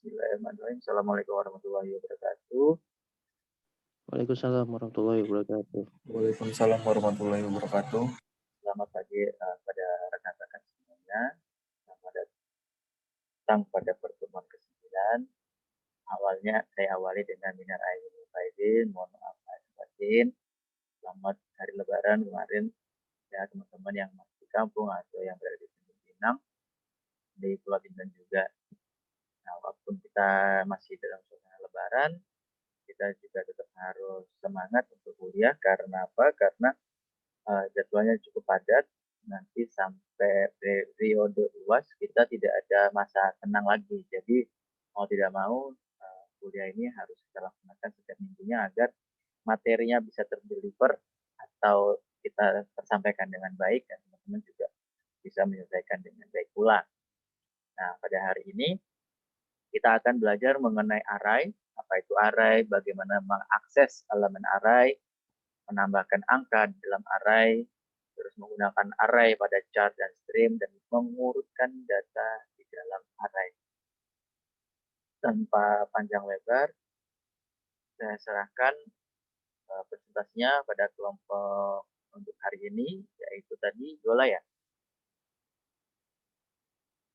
Bismillahirrahmanirrahim. Assalamualaikum warahmatullahi wabarakatuh. Waalaikumsalam warahmatullahi wabarakatuh. Waalaikumsalam warahmatullahi wabarakatuh. Selamat pagi pada rekan-rekan semuanya. Selamat datang pada pertemuan ke-9. Awalnya saya awali dengan minal aidin wal faizin, mohon maaf lahir batin. Selamat hari Lebaran kemarin ya teman-teman yang masih di kampung atau yang berada di Pinang, di Pulau Bintan juga. Nah, walaupun kita masih dalam suasana Lebaran, kita juga tetap harus semangat untuk kuliah. Karena apa? Karena jadwalnya cukup padat. Nanti sampai periode UAS kita tidak ada masa tenang lagi. Jadi mau tidak mau kuliah ini harus kita laksanakan setiap minggunya agar materinya bisa terdeliver atau kita tersampaikan dengan baik dan teman-teman juga bisa menyelesaikan dengan baik pula. Nah, pada hari ini kita akan belajar mengenai array. Apa itu array, bagaimana mengakses elemen array, menambahkan angka di dalam array, terus menggunakan array pada chart dan stream, dan mengurutkan data di dalam array. Tanpa panjang lebar, saya serahkan presentasinya pada kelompok untuk hari ini, yaitu tadi Yola ya?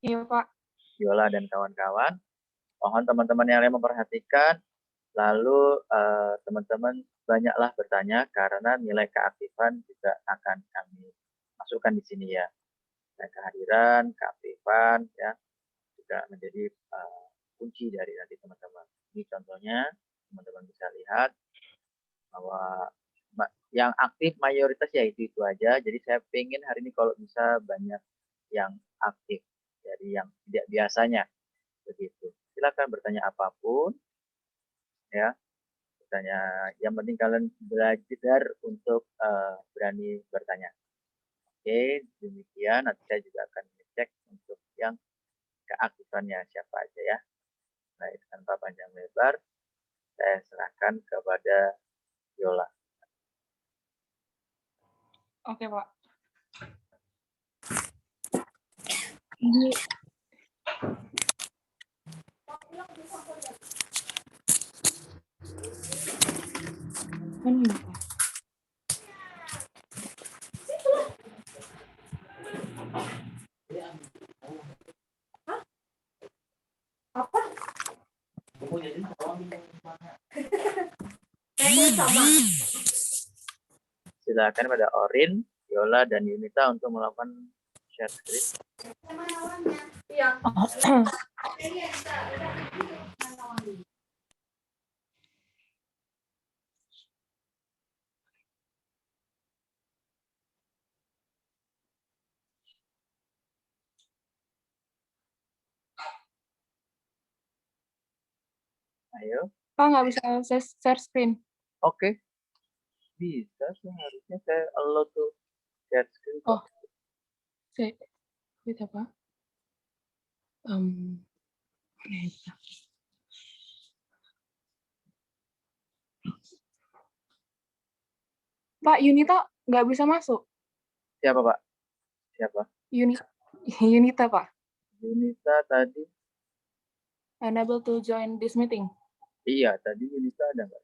Iya, Pak. Yola dan kawan-kawan. Mohon teman-teman yang lain memperhatikan, lalu teman-teman banyaklah bertanya karena nilai keaktifan juga akan kami masukkan di sini ya. Dan kehadiran, keaktifan ya juga menjadi kunci dari nanti teman-teman. Ini contohnya teman-teman bisa lihat bahwa yang aktif mayoritas ya itu aja. Jadi saya pengen hari ini kalau bisa banyak yang aktif dari yang tidak biasanya begitu. Silakan bertanya apapun ya. Bertanya, yang penting kalian belajar untuk berani bertanya. Oke, demikian. Nanti saya juga akan ngecek untuk yang keaktifannya siapa aja ya. Baik, tanpa panjang lebar, saya serahkan kepada Yola. Oke, Pak. Ini Pak. Apa? Silakan pada Orin, Yola, dan Yunita untuk melakukan share screen. Iya. Ayo. Pak, nggak bisa share screen. Oke. Bisa, seharusnya saya allow to share screen. Oh. Bisa, Pak. Pak, Yunita nggak bisa masuk. Siapa, Pak? Siapa? Yunita, Pak. Yunita tadi. Unable to join this meeting. Iya, tadi Yunita ada nggak?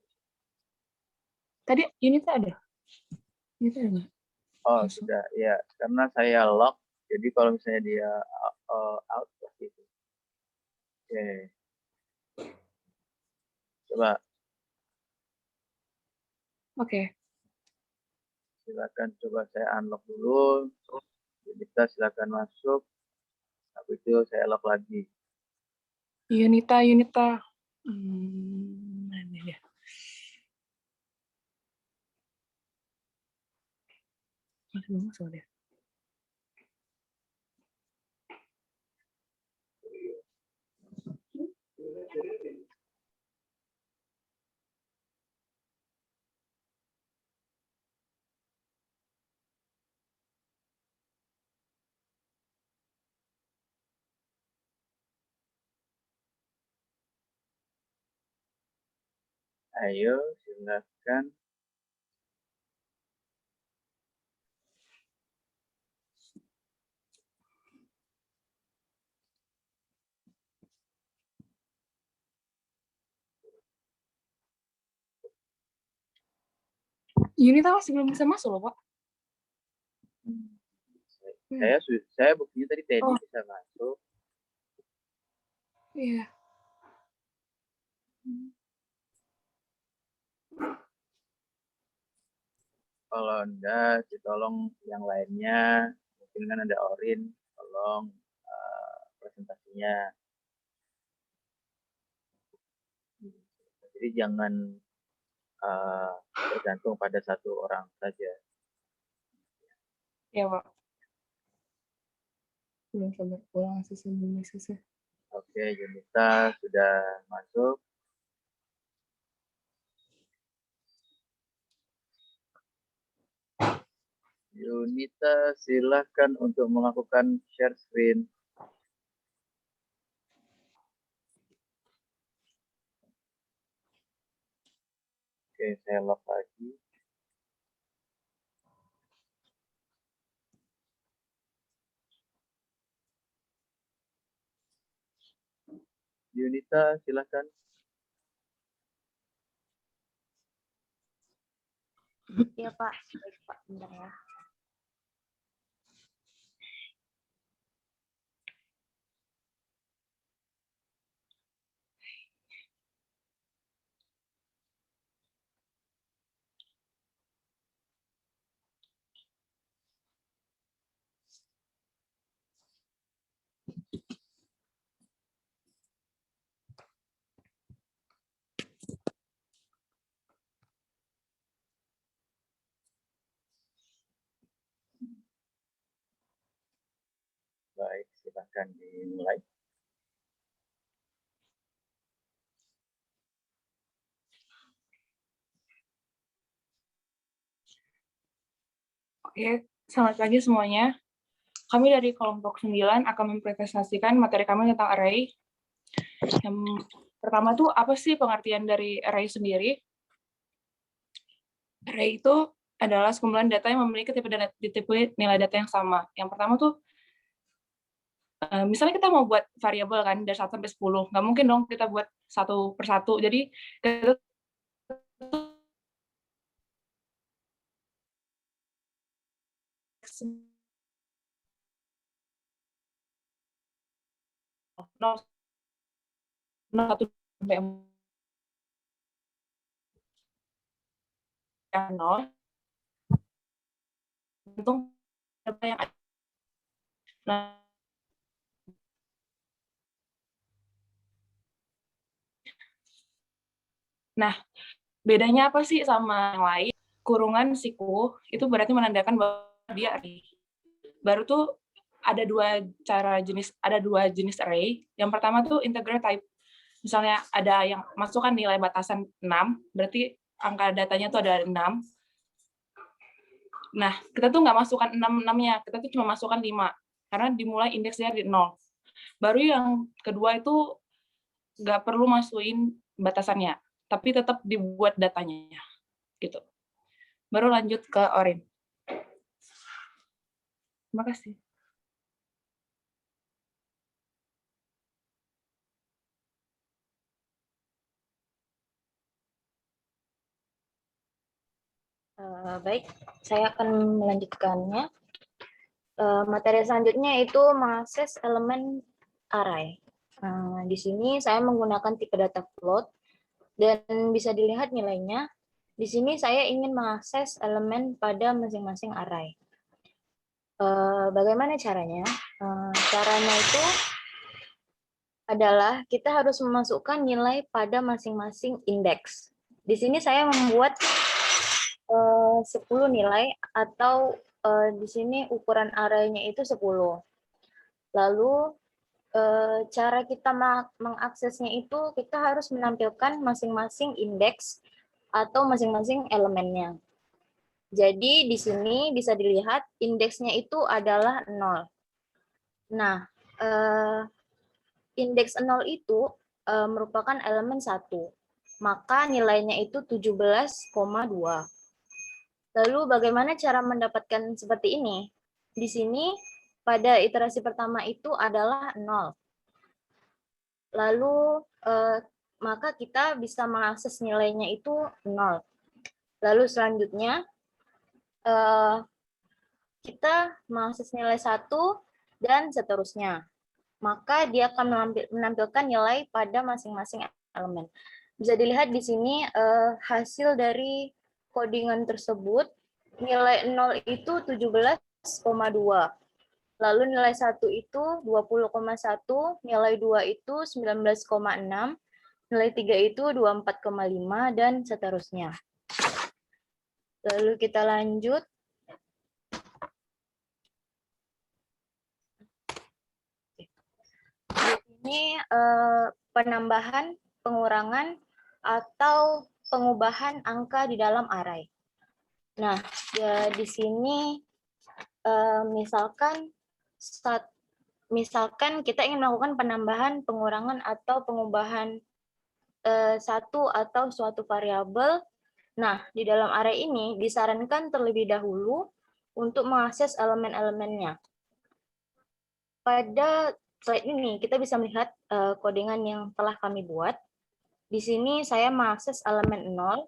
Tadi Yunita ada? Yunita ada nggak? Oh, sudah. Ya, karena saya lock. Jadi kalau misalnya dia out, pasti itu. Oke. Coba. Oke. Silakan coba saya unlock dulu. Yunita silakan masuk. Habis itu saya lock lagi. Yunita. Mana dia? Masih belum masuk dia. Ayo, silakan. Yunita masih belum bisa masuk loh, Pak. Saya buktinya tadi Teddy Oh. bisa masuk. Iya. Kalau enggak, tolong yang lainnya, mungkin kan ada Orin, tolong presentasinya. Jadi jangan bergantung pada satu orang saja. Iya, Pak. Belum sabar pulang susah. Oke, Yunita sudah masuk. Yunita, silahkan untuk melakukan share screen. Oke, saya lock lagi. Yunita, silahkan. Iya Pak, baik Pak, bentar ya. Baik, silahkan dimulai. Oke, selamat pagi semuanya. Kami dari kelompok 9 akan mempresentasikan materi kami tentang array. Yang pertama tuh apa sih pengertian dari array sendiri? Array itu adalah sekumpulan data yang memiliki tipe nilai data yang sama. Yang pertama tuh, misalnya kita mau buat variabel kan dari 1 sampai 10, nggak mungkin dong kita buat satu per satu. Jadi kita satu sampai 0, untung apa yang ada. Nah, bedanya apa sih sama yang lain? Kurungan siku itu berarti menandakan bahwa dia array. Baru tuh ada dua jenis array. Yang pertama tuh integer type. Misalnya ada yang masukkan nilai batasan 6, berarti angka datanya tuh ada 6. Nah, kita tuh nggak masukkan 6-6-nya, kita tuh cuma masukkan 5, karena dimulai indeksnya di 0. Baru yang kedua itu nggak perlu masukin batasannya, tapi tetap dibuat datanya. Gitu. Baru lanjut ke Orin. Terima kasih. Baik, saya akan melanjutkannya. Materi selanjutnya itu mengakses elemen array. Di sini saya menggunakan tipe data float dan bisa dilihat nilainya. Di sini saya ingin mengakses elemen pada masing-masing array. Bagaimana caranya? Caranya itu adalah kita harus memasukkan nilai pada masing-masing indeks. Di sini saya membuat 10 nilai atau di sini ukuran array-nya itu 10. Lalu cara kita mengaksesnya itu kita harus menampilkan masing-masing indeks atau masing-masing elemennya. Jadi di sini bisa dilihat indeksnya itu adalah 0. Nah, indeks 0 itu merupakan elemen 1. Maka nilainya itu 17,2. Lalu bagaimana cara mendapatkan seperti ini? Di sini pada iterasi pertama itu adalah 0. Lalu maka kita bisa mengakses nilainya itu 0. Lalu selanjutnya kita mengakses nilai 1 dan seterusnya. Maka dia akan menampilkan nilai pada masing-masing elemen. Bisa dilihat di sini hasil dari codingan tersebut, nilai 0 itu 17,2. Lalu nilai 1 itu 20,1, nilai 2 itu 19,6, nilai 3 itu 24,5, dan seterusnya. Lalu kita lanjut. Ini penambahan, pengurangan, atau pengubahan angka di dalam array. Nah, ya, di sini misalkan kita ingin melakukan penambahan, pengurangan, atau pengubahan satu atau suatu variabel. Nah, di dalam array ini disarankan terlebih dahulu untuk mengakses elemen-elemennya. Pada slide ini kita bisa melihat codingan yang telah kami buat. Di sini saya mengakses elemen 0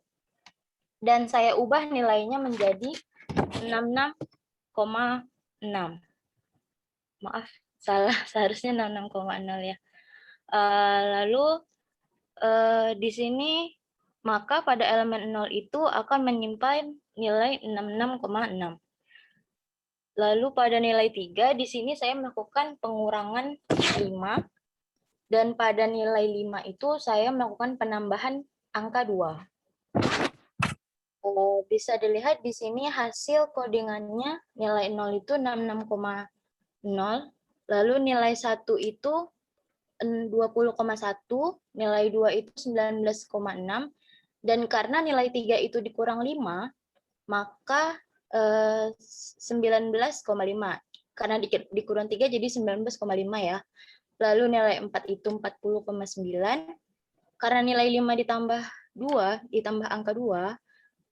dan saya ubah nilainya menjadi 66,6. Maaf, salah, seharusnya 66,0 ya. Lalu di sini maka pada elemen 0 itu akan menyimpan nilai 66,6. Lalu pada nilai 3, di sini saya melakukan pengurangan 5. Dan pada nilai 5 itu saya melakukan penambahan angka 2. Bisa dilihat di sini hasil codingannya, nilai 0 itu 66,0. Lalu nilai 1 itu 20,1, nilai 2 itu 19,6. Dan karena nilai 3 itu dikurang 5, maka 19,5. Karena dikurang 3 jadi 19,5 ya. Lalu nilai 4 itu 40,9. Karena nilai 5 ditambah 2, ditambah angka 2,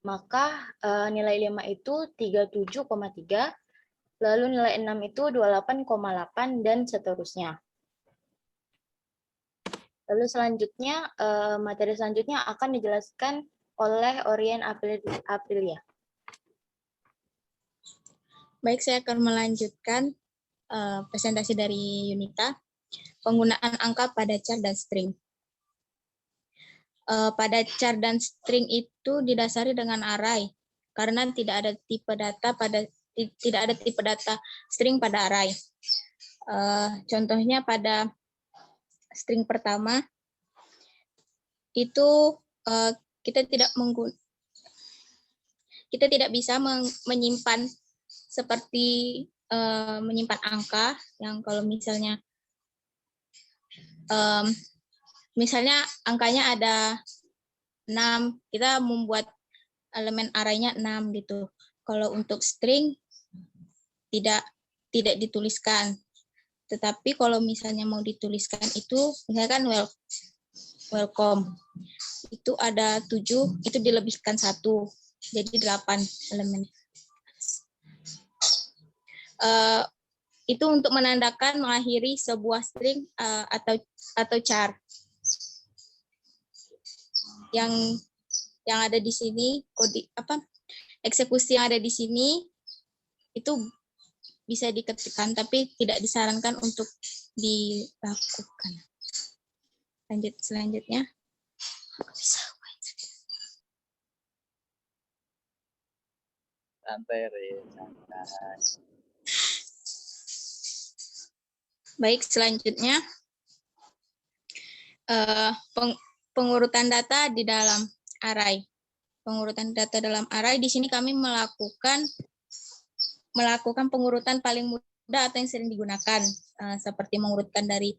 maka nilai 5 itu 37,3. Lalu nilai 6 itu 28,8 dan seterusnya. Lalu selanjutnya, materi selanjutnya akan dijelaskan oleh Orien Aprilia. Baik, saya akan melanjutkan presentasi dari Yunita, penggunaan angka pada char dan string. Pada char dan string itu didasari dengan array, karena tidak ada tipe data string pada array. Contohnya pada string pertama itu kita tidak bisa menyimpan seperti menyimpan angka yang kalau misalnya angkanya ada 6, kita membuat elemen array-nya 6 gitu. Kalau untuk string tidak dituliskan. Tetapi kalau misalnya mau dituliskan itu misalkan welcome. Itu ada 7, itu dilebihkan 1. Jadi 8 elemen. Itu untuk menandakan mengakhiri sebuah string atau char. Yang ada di sini eksekusi yang ada di sini itu bisa diketikkan tapi tidak disarankan untuk dilakukan. Lanjut selanjutnya. Santai, santai. Baik, selanjutnya pengurutan data di dalam array. Pengurutan data dalam array di sini kami melakukan pengurutan paling mudah atau yang sering digunakan, seperti mengurutkan dari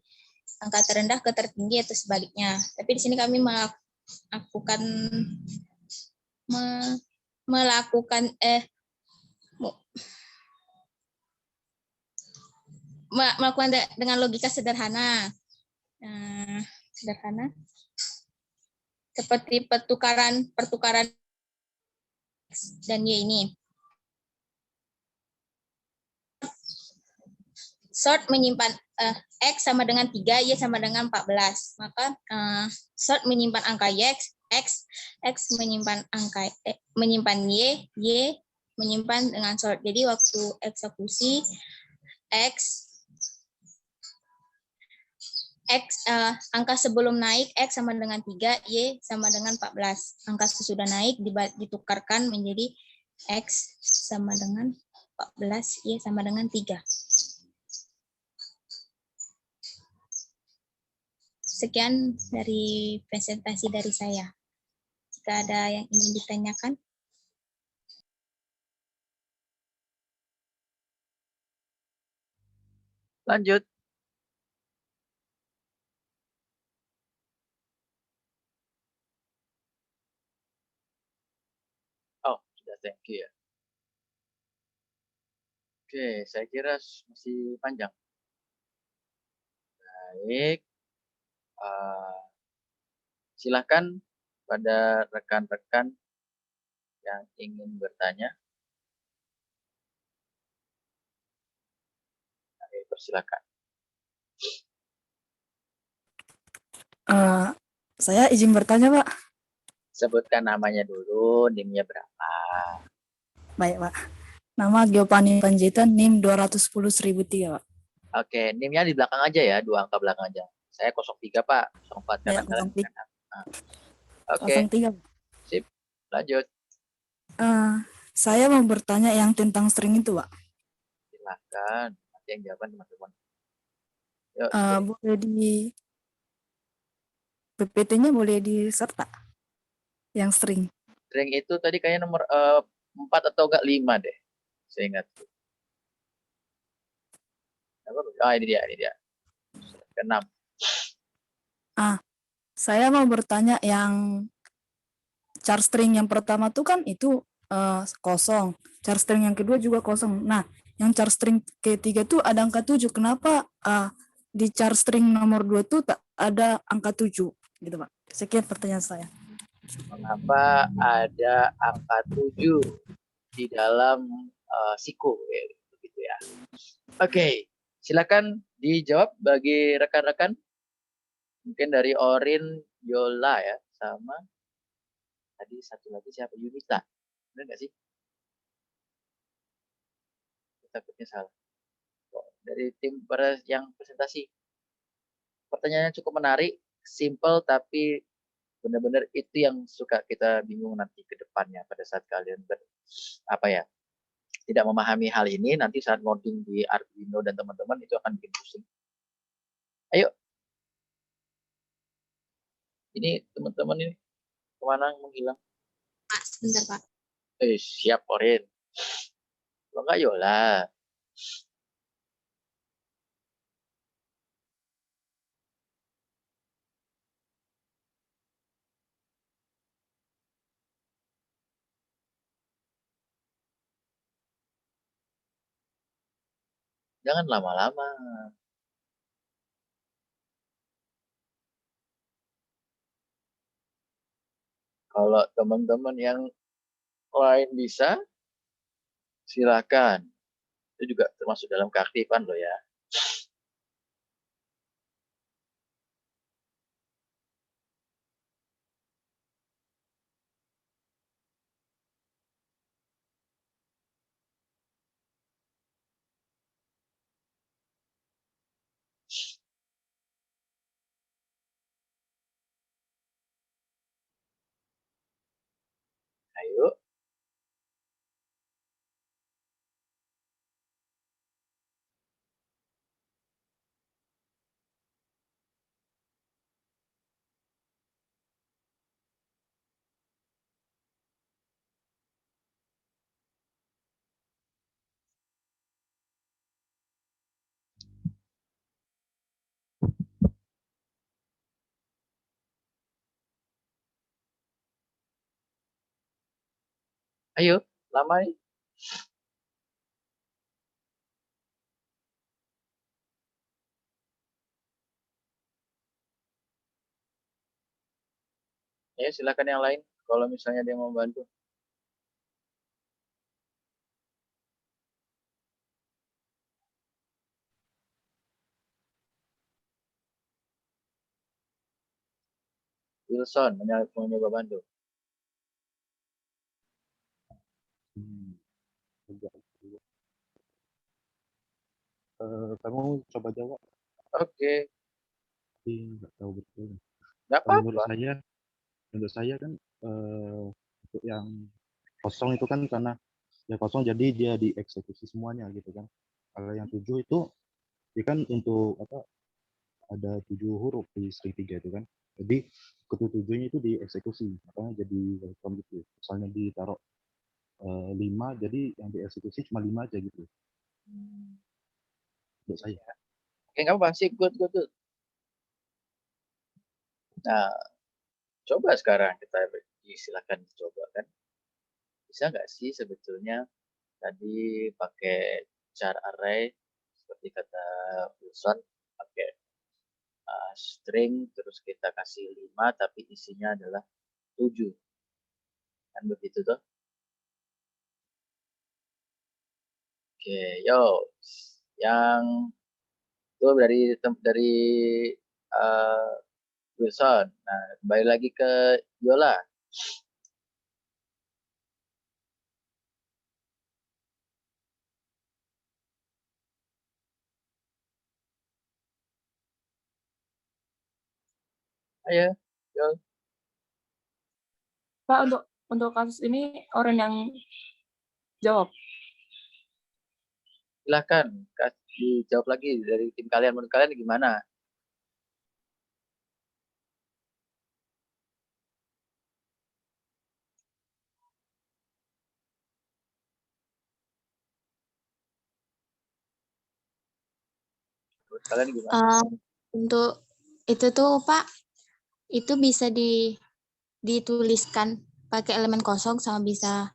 angka terendah ke tertinggi atau sebaliknya. Tapi di sini kami melakukan dengan logika sederhana. Seperti pertukaran dan Y ini. Sort menyimpan X sama dengan 3, Y sama dengan 14. Maka sort menyimpan angka X menyimpan angka menyimpan Y menyimpan dengan sort. Jadi waktu eksekusi angka sebelum naik X sama dengan 3, Y sama dengan 14. Angka sesudah naik ditukarkan menjadi X sama dengan 14, Y sama dengan 3. Sekian dari presentasi dari saya. Jika ada yang ingin ditanyakan. Lanjut. Oh, sudah, thank you ya. Oke, saya kira masih panjang. Baik. Silakan pada rekan-rekan yang ingin bertanya. Oke, persilakan. Saya izin bertanya, Pak. Sebutkan namanya dulu, NIM-nya berapa. Baik, Pak. Nama Giovanni Panjaitan, NIM 210.003, Pak. Oke, NIM-nya di belakang aja ya, 2 angka belakang aja. Saya 03, Pak. 04 Ya, kanan. 03. Oke, 03. sip. Lanjut. Saya mau bertanya yang tentang string itu, Pak. Silakan. Nanti yang jawaban teman-teman. Yuk, Boleh di PPT-nya boleh diserta yang string. string itu tadi kayaknya nomor 4 atau enggak 5 deh. Saya ingat. Ini dia. Ke-6. Saya mau bertanya yang char string yang pertama tuh kan itu kosong. Char string yang kedua juga kosong. Nah, yang char string ketiga tuh ada angka 7. Kenapa di char string nomor 2 tuh tak ada angka 7? Gitu, Pak. Sekian pertanyaan saya. Mengapa ada angka 7 di dalam siku begitu ya. Oke, silakan dijawab bagi rekan-rekan. Mungkin dari Orin, Yola ya, sama tadi satu lagi siapa? Yunita. Benar nggak sih? Takutnya salah. Dari tim yang presentasi. Pertanyaannya cukup menarik, simple tapi benar-benar itu yang suka kita bingung nanti ke depannya pada saat kalian tidak memahami hal ini, nanti saat ngoding di Arduino dan teman-teman itu akan bikin pusing. Ayo. Ini teman-teman ini kemana menghilang? Pak, sebentar, Pak. Siap, Orin. Kalau enggak, Yola. Jangan lama-lama. Kalau teman-teman yang lain bisa, silakan. Itu juga termasuk dalam keaktifan loh ya. Ayo. Ayo, lama nih. Ya, silakan yang lain kalau misalnya dia mau bantu. Wilson mau nyoba bantu. Kamu coba jawab, Oke, tapi nggak tahu betul. nggak Kalau apa-apa. menurut saya kan untuk yang kosong itu kan karena ya kosong jadi dia dieksekusi semuanya gitu kan. Kalau yang 7 itu dia kan untuk apa ada 7 huruf di string 3 itu kan. Jadi ketujuhnya itu dieksekusi, makanya jadi welcome gitu. Misalnya ditaruh 5, jadi yang dieksekusi cuma 5 aja gitu. Menurut saya. Oke, nggak apa-apa sih, good. Nah, coba sekarang kita silakan coba kan. Bisa nggak sih sebetulnya tadi pakai char array seperti kata Wilson, pakai string terus kita kasih 5 tapi isinya adalah 7. Kan begitu tuh. Oke, yo. Yang itu dari Wilson. Nah, kembali lagi ke Yola. Ayo, Yol. Pak, untuk kasus ini orang yang jawab. Silahkan dijawab lagi dari tim kalian. Menurut kalian gimana? Menurut kalian gimana? Untuk itu tuh Pak, itu bisa dituliskan pakai elemen kosong sama bisa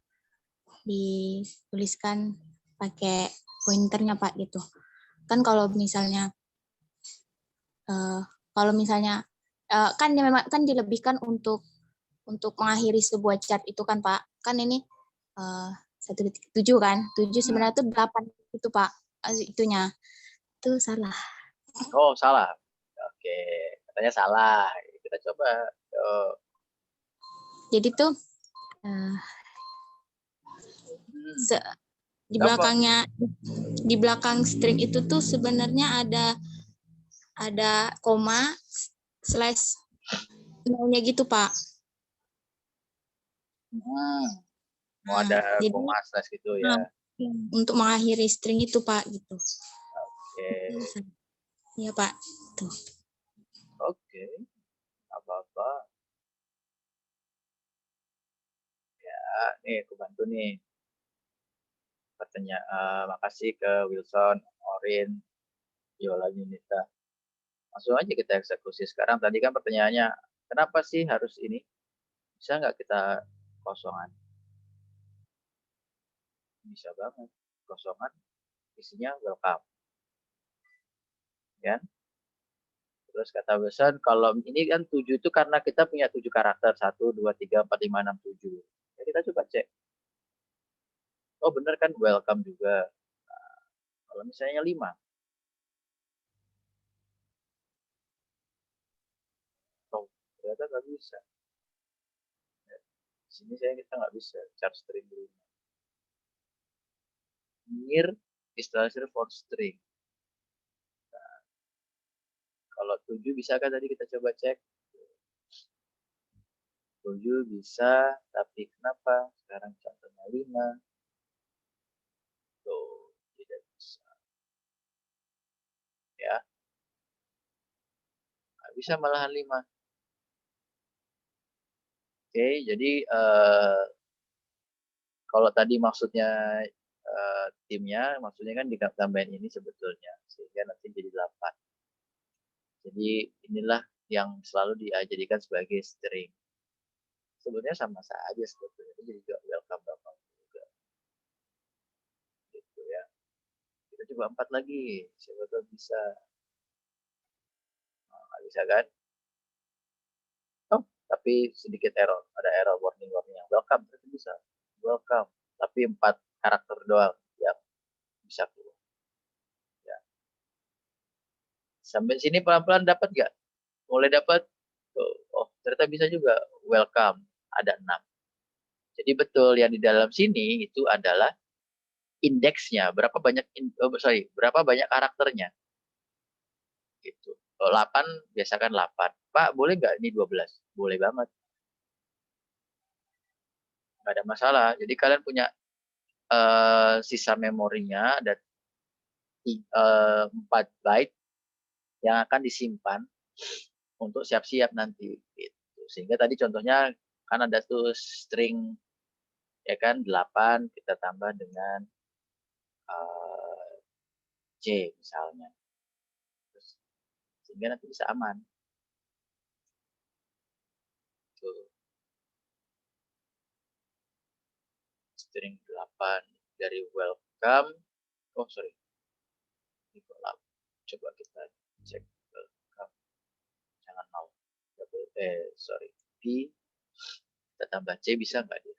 dituliskan pakai pointernya Pak gitu. Kan kalau misalnya kan memang kan dilebihkan untuk mengakhiri sebuah chat itu kan Pak. Kan ini 1.7 kan. 7 sebenarnya itu 8 itu Pak. Itunya. Itu salah. Oh, salah. Oke, katanya salah. Kita coba. Yo. Jadi tuh di belakang string itu tuh sebenarnya ada koma slash nolnya gitu Pak. Mau ada jadi, koma slash gitu ya. Untuk mengakhiri string itu Pak gitu. Oke. Iya Pak. Tuh. Oke. Apa-apa. Ya, nih aku bantu nih. Makasih ke Wilson, Orin, Yola Yunita. Langsung aja kita eksekusi sekarang. Tadi kan pertanyaannya, kenapa sih harus ini? Bisa nggak kita kosongan? Bisa banget. Kosongan isinya welcome. Ya. Terus kata Wilson, kalau ini kan 7 itu karena kita punya 7 karakter. 1, 2, 3, 4, 5, 6, 7. Ya, kita coba cek. Oh bener kan welcome juga. Nah, kalau misalnya 5. Oh, ternyata nggak bisa. Ya, di sini kita nggak bisa. Char string 5. Near istilah for string. Nah, kalau 7 bisa kan tadi kita coba cek. 7 bisa, tapi kenapa sekarang contohnya 5? Tuh, tidak bisa. Ya, nggak bisa malahan 5. Oke, jadi kalau tadi maksudnya timnya, maksudnya kan ditambahin ini sebetulnya, sehingga nanti jadi 8. Jadi inilah yang selalu dijadikan sebagai string. Sebenarnya sama saja sebetulnya, itu juga welcome juga. Gitu ya. Kita coba 4 lagi, siapa tahu bisa. Nggak bisa kan? Oh, tapi sedikit error, ada error warning yang welcome terus bisa. Welcome, tapi 4 karakter doang yang bisa keluar. Ya. Sampai sini pelan-pelan dapat nggak? Mulai dapat. Oh, ternyata bisa juga welcome ada 6. Jadi betul yang di dalam sini itu adalah indeksnya, berapa banyak berapa banyak karakternya. Gitu. Kalau 8 biasakan 8. Pak, boleh nggak ini 12? Boleh banget. Nggak ada masalah. Jadi kalian punya sisa memorinya ada 4 byte yang akan disimpan untuk siap-siap nanti. Gitu. Sehingga tadi contohnya kan ada tuh string ya kan 8 kita tambah dengan C misalnya. Terus, sehingga nanti bisa aman. Tuh. String 8 dari welcome. Oh sorry. Coba kita cek welcome. Jangan mau. Sorry. P. Kita tambah C bisa nggak dia?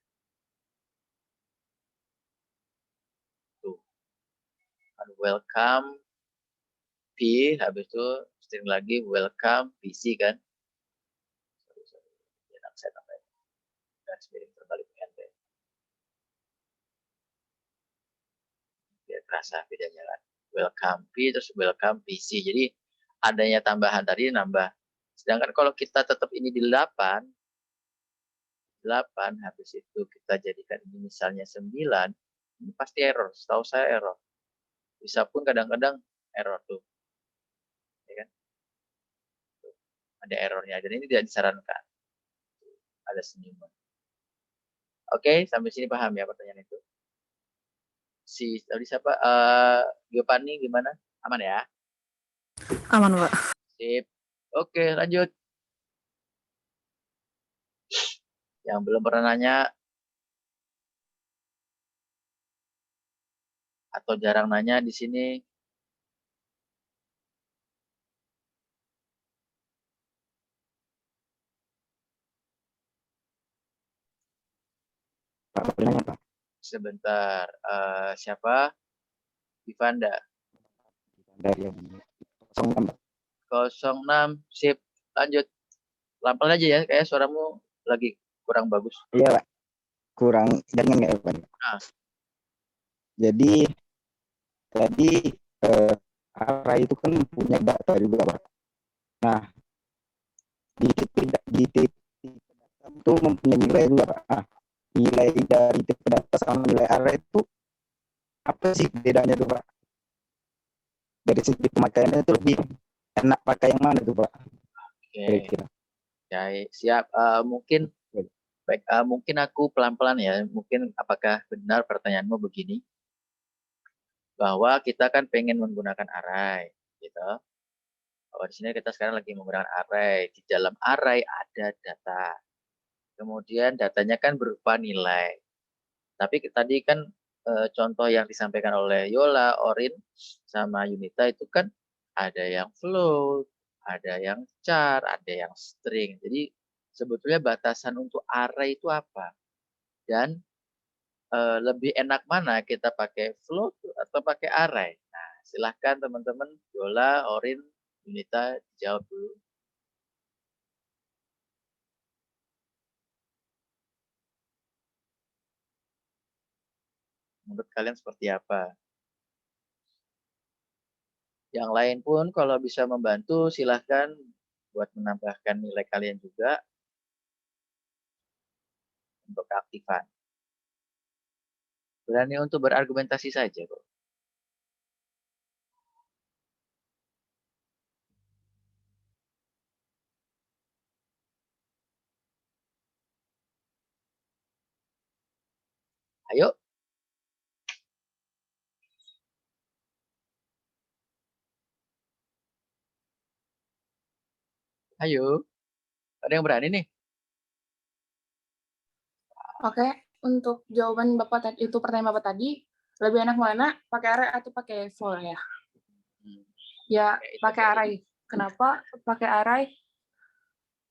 Tuh. Welcome P. Habis itu string lagi welcome PC kan. Sorry. Jangan saya tambahin. Garis miring terbalik NT. Biar terasa bedanya kan. Welcome P terus welcome PC. Jadi adanya tambahan tadi nambah. Sedangkan kalau kita tetap ini di 8 habis itu kita jadikan ini misalnya 9, ini pasti error. Setahu saya error. Bisa pun kadang-kadang error tuh. Ya kan? Tuh. Ada errornya. Dan ini tidak disarankan. Ada senyuman. Oke, sampai sini paham ya pertanyaan itu? Tadi siapa? Giovanni gimana? Aman ya? Aman, Pak. Sip. Oke, lanjut. Yang belum pernah nanya atau jarang nanya di sini. Pak, boleh nanya, Pak? Sebentar. Siapa? Ivanda. Dari yang 06, Pak. 06. Sip. Lanjut. Pelan-pelan aja ya. Kayak suaramu lagi kurang bagus. Iya, Pak. Kurang jaringan nggak ya, Pak? Nah. Jadi, tadi array itu kan punya data juga, Pak. Nah, di titik data itu mempunyai nilai juga, Pak. Nah, nilai dari titik data sama nilai array itu apa sih bedanya tuh, Pak? Dari segi pemakaiannya itu lebih enak pakai yang mana tuh, Pak? Oke. Kira-kira. Ya, siap. Mungkin baik. Mungkin aku pelan-pelan ya. Mungkin apakah benar pertanyaanmu begini? Bahwa kita kan pengen menggunakan array, gitu. Bahwa di sini kita sekarang lagi menggunakan array. Di dalam array ada data. Kemudian datanya kan berupa nilai. Tapi tadi kan contoh yang disampaikan oleh Yola, Orin, sama Yunita itu kan ada yang float, ada yang char, ada yang string. Jadi sebetulnya batasan untuk array itu apa? Dan lebih enak mana kita pakai float atau pakai array? Nah, silahkan teman-teman, Yola, Orin, Yunita, jawab dulu. Menurut kalian seperti apa? Yang lain pun kalau bisa membantu silahkan buat menambahkan nilai kalian juga untuk keaktifan. Berani untuk berargumentasi saja kok. Ayo. Ayo. Ada yang berani nih? Oke, untuk jawaban Bapak tadi, itu pertanyaan Bapak tadi, lebih enak mana? Pakai array atau pakai for ya? Ya, pakai array. Kenapa pakai array?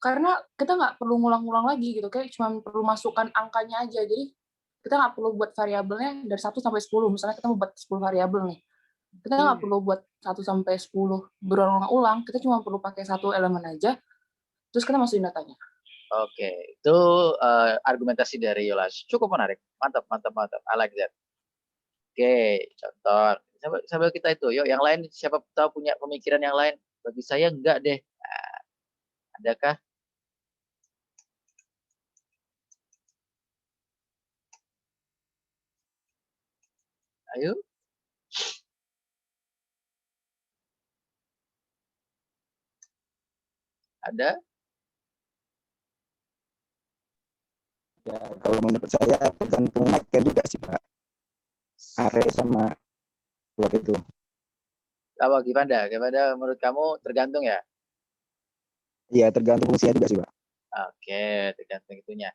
Karena kita nggak perlu ngulang-ngulang lagi gitu, kayak cuma perlu masukkan angkanya aja. Jadi kita nggak perlu buat variabelnya dari 1 sampai 10. Misalnya kita mau buat 10 variabel nih. Kita nggak perlu buat 1 sampai 10 berulang-ulang, kita cuma perlu pakai satu elemen aja, terus kita masukin datanya. Oke, itu argumentasi dari Yola. Cukup menarik. Mantap, mantap, mantap. I like that. Oke, contoh. Sambil kita itu, yuk yang lain siapa tahu punya pemikiran yang lain. Bagi saya enggak deh. Nah, adakah? Ayo. Ada? Ya, kalau menurut saya tergantung naiknya juga sih Pak. Array sama float itu. Apa gimana? Gimana menurut kamu tergantung ya? Iya, tergantung fungsinya juga sih Pak. Oke, tergantung itunya.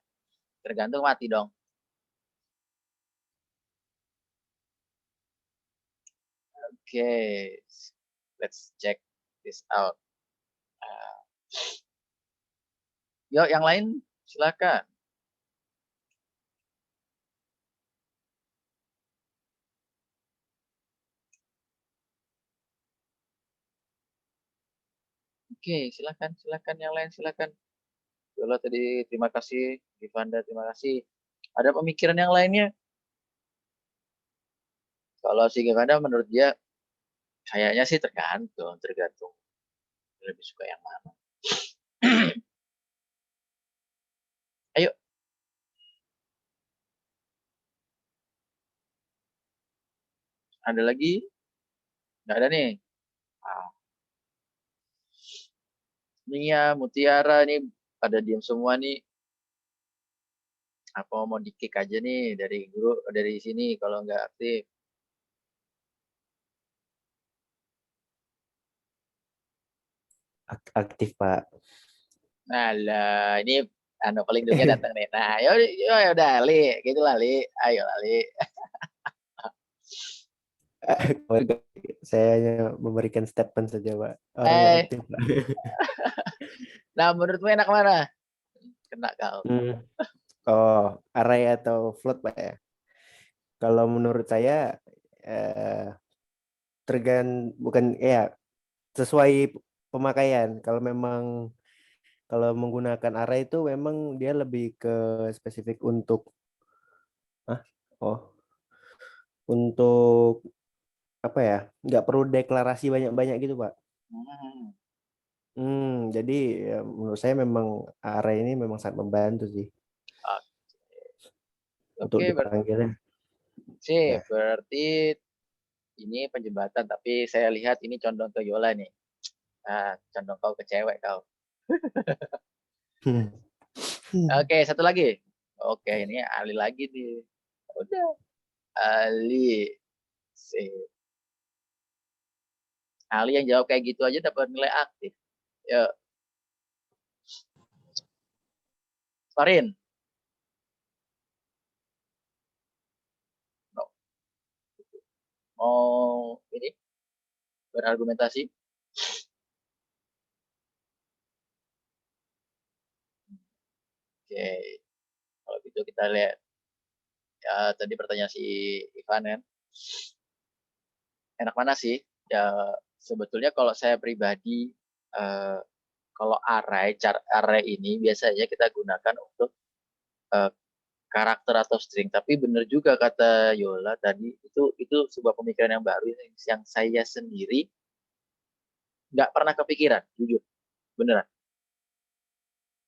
Tergantung mati dong. Oke, let's check this out. Yuk, yang lain silakan. Oke, silakan yang lain silakan. Yola tadi terima kasih, Givanda terima kasih. Ada pemikiran yang lainnya? Kalau si Givanda menurut dia kayaknya sih tergantung. Lebih suka yang mana? Ayo. Ada lagi? Nggak ada nih. Nia, Mutiara nih pada diam semua nih. Apa mau di-kick aja nih dari guru dari sini kalau nggak aktif. Aktif Pak. Nah, lah, ini paling dulunya datang nih. Nah, ya udah Li, gitulah Li. Ayo Li. Saya hanya memberikan statement saja Pak. Orang yang aktif Pak. Nah, menurutmu enak mana? Kena kau. Oh, array atau float Pak ya? Kalau menurut saya bukan ya sesuai pemakaian. Kalau menggunakan array itu memang dia lebih ke spesifik untuk untuk apa ya? Nggak perlu deklarasi banyak-banyak gitu Pak. Jadi ya, menurut saya memang array ini memang sangat membantu sih. Untuk dipanggilnya. Sih, berarti ini penjembatan, tapi saya lihat ini condong ke Yola nih. Nah, condong kau ke cewek kau. Oke, satu lagi. Oke, ini Ali lagi nih. Udah. Ali. Ali yang jawab kayak gitu aja dapat nilai aktif. Yuk. Farin. Mau ini berargumentasi? Oke. Kalau gitu kita lihat. Ya, tadi pertanyaan si Ivan kan. Enak mana sih? Ya, sebetulnya kalau saya pribadi, kalau array ini biasanya kita gunakan untuk karakter atau string. Tapi benar juga kata Yola tadi, itu sebuah pemikiran yang baru yang saya sendiri nggak pernah kepikiran, jujur. Beneran.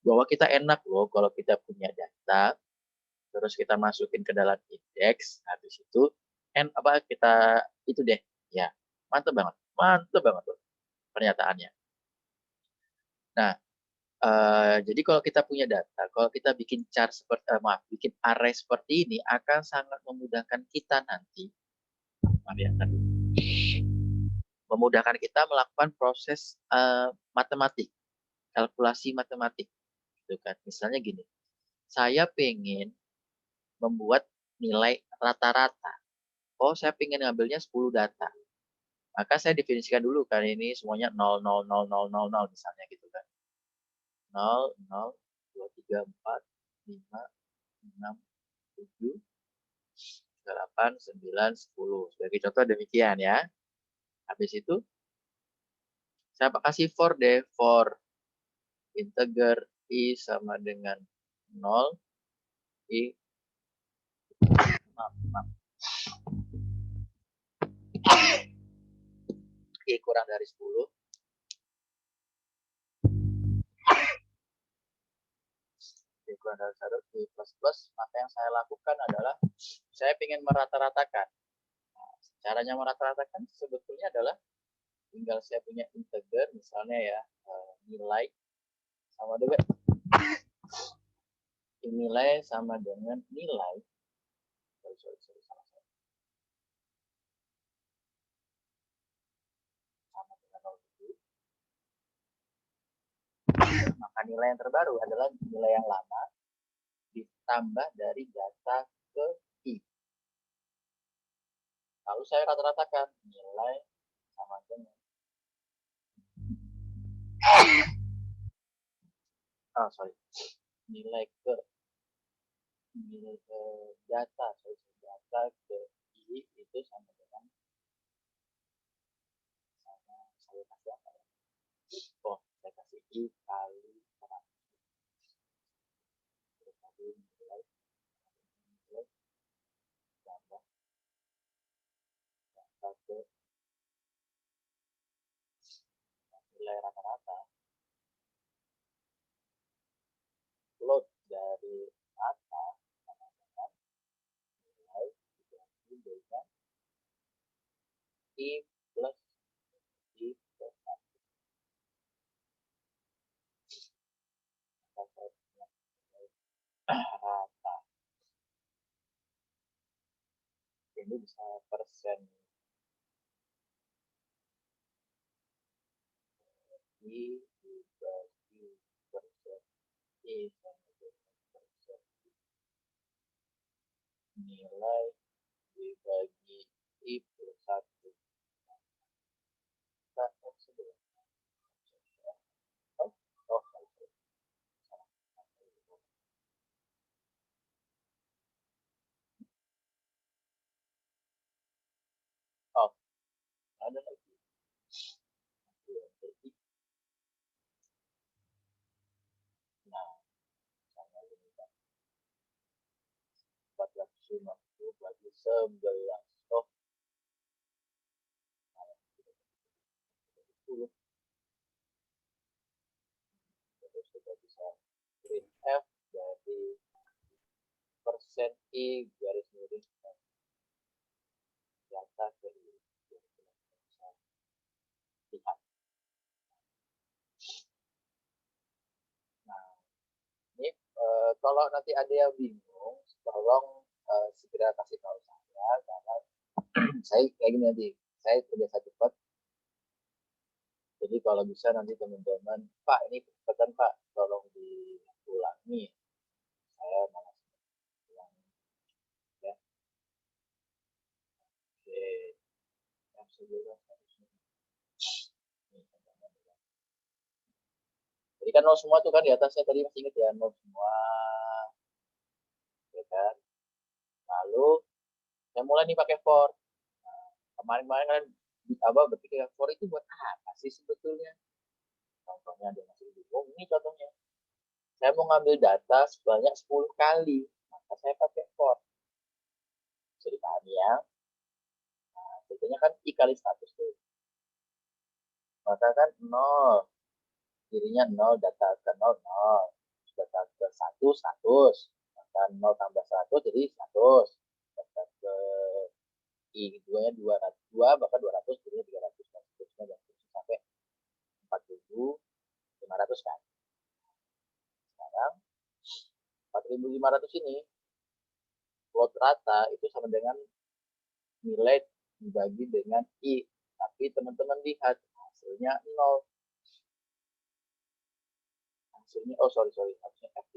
Bahwa kita enak loh kalau kita punya data, terus kita masukin ke dalam indeks, habis itu kita itu deh, ya mantep banget loh pernyataannya. Nah, jadi kalau kita punya data, kalau kita bikin bikin array seperti ini akan sangat memudahkan kita nanti, memudahkan kita melakukan proses matematik, kalkulasi matematik, gitu kan? Misalnya gini, saya pengen membuat nilai rata-rata. Oh, saya pengen ngambilnya 10 data. Maka saya definisikan dulu kan ini semuanya 0, 0, 0, 0, 0, 0 misalnya gitu kan. 0, 0, 2, 3, 4, 5, 6, 7, 8, 9, 10. Sebagai contoh demikian ya. Habis itu saya kasih for deh, for integer i sama dengan 0, i, maaf. I kurang dari 10. I kurang dari 1, I plus, maka yang saya lakukan adalah saya ingin merata-ratakan. Nah, caranya merata-ratakan sebetulnya adalah tinggal saya punya integer, misalnya ya, nilai sama dengan nilai sama dengan nilai. Sorry, salah. Sama dengan 0,7. Maka nilai yang terbaru adalah nilai yang lama ditambah dari data ke I. Lalu saya rata-ratakan nilai sama dengan nilai ke data ke I itu sama dengan saya kasih apa ya? Saya kasih I kali 100. Tadi nilai tambah data ke nilai rata-rata. Load dari rata sama dengan nilai dibagi dengan I plus I plus 1. Rata. Ini bisa persen I dibagi persen I sama dengan persen nilai dibagi I plus 1. Ada lagi. Nah, sama ini kan 450 bagi 11. Terus kita bisa print F dari persen I garis miring data ke I. Lihat. Nah, ini kalau nanti ada yang bingung, tolong segera kasih tahu saya, karena saya kayak gini nanti, saya terbiasa cepat. Jadi kalau bisa nanti teman-teman, Pak ini kecepatan Pak, tolong diulangi. Saya malas ulangi. Ya. Oke. Yang sebelumnya harusnya. Jadi kan 0 semua tuh kan di atasnya tadi masih ingat ya, 0 semua. Ya kan? Lalu saya mulai nih pakai for. Nah, kemarin-kemarin kan berpikir for itu buat apa sih sebetulnya? Contohnya ada masih bingung. Ini contohnya. Saya mau ngambil data sebanyak 10 kali. Maka saya pakai for. Bisa dipahami ya. Nah, sebetulnya kan I kali status tuh. Maka kan 0. Kirinya 0, data ke 0, 0. Data ke 1, 100. Maka 0 tambah 1 jadi 100. Data ke I keduanya 200, bahkan 200, jadi 300, dan seterusnya, dan seterusnya sampai 4.500 kan. Sekarang 4.500 ini plot rata itu sama dengan nilai dibagi dengan I. Tapi teman-teman lihat hasilnya 0. Hasilnya, harusnya F.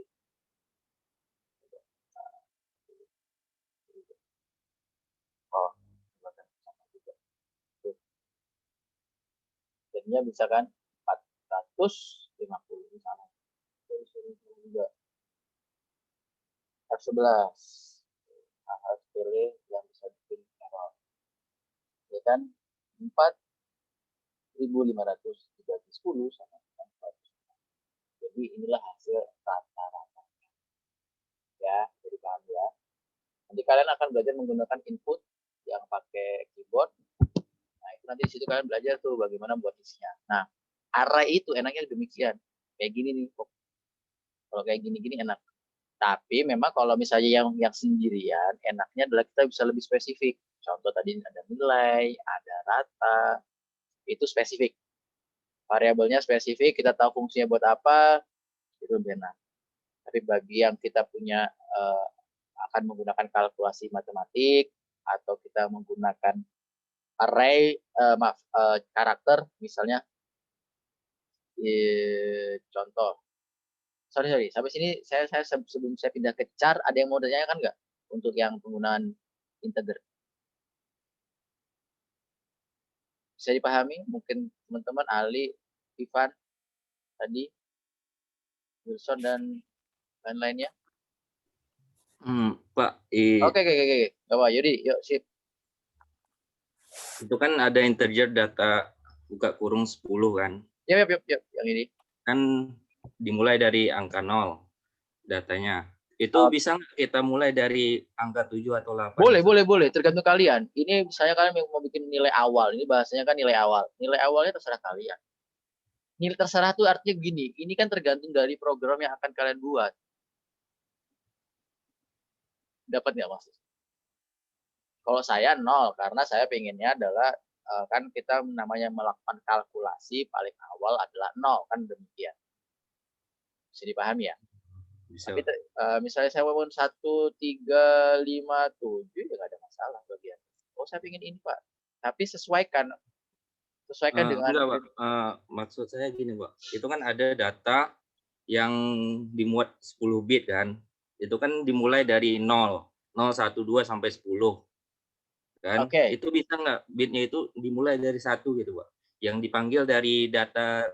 Jadinya bisa kan 450 misalnya. F11. Harus pilih yang bisa bikin error. Ya kan 4.500 dibagi 10 sama dengan 400. Jadi inilah hasil rata-rata. Ya, jadi paham ya. Nanti kalian akan belajar menggunakan input yang pakai keyboard. Nah, nanti di situ kalian belajar tuh bagaimana buat isinya. Nah, array itu enaknya demikian. Kayak gini nih. Kalau kayak gini-gini enak. Tapi memang kalau misalnya yang sendirian, enaknya adalah kita bisa lebih spesifik. Contoh tadi ada nilai, ada rata, itu spesifik. Variabelnya spesifik, kita tahu fungsinya buat apa, itu lebih enak. Tapi bagi yang kita punya akan menggunakan kalkulasi matematik atau kita menggunakan array karakter, misalnya contoh. Sorry. Sampai sini saya sebelum saya pindah ke char, ada yang mau ditanyakan nggak untuk yang penggunaan integer? Bisa dipahami? Mungkin teman-teman Ali, Ivan, tadi, Wilson dan lain-lainnya. Pak, Oke. Gak apa, Yudi, yuk sip. itu kan ada integer data buka kurung 10 kan? Yuk, yang ini. Kan dimulai dari angka 0 datanya. Itu bisa nggak kita mulai dari angka 7 atau 8? Boleh. Tergantung kalian. Ini misalnya kalian mau bikin nilai awal. Ini bahasanya kan nilai awal. Nilai awalnya terserah kalian. Nilai terserah itu artinya gini. Ini kan tergantung dari program yang akan kalian buat. Dapat nggak maksud? Kalau saya 0, karena saya pengennya adalah kan kita namanya melakukan kalkulasi paling awal adalah 0, kan demikian. Bisa dipahami ya? Bisa. Tapi misalnya saya mau 1, 3, 5, 7 ya nggak ada masalah bagian. Oh saya pengen ini Pak. Tapi sesuaikan dengan. Enggak Pak. Maksud saya gini Pak. Itu kan ada data yang dimuat 10 bit kan. Itu kan dimulai dari 0, 1, 2 sampai 10. Kan? Oke. Itu bisa nggak bitnya itu dimulai dari 1 gitu Pak. Yang dipanggil dari data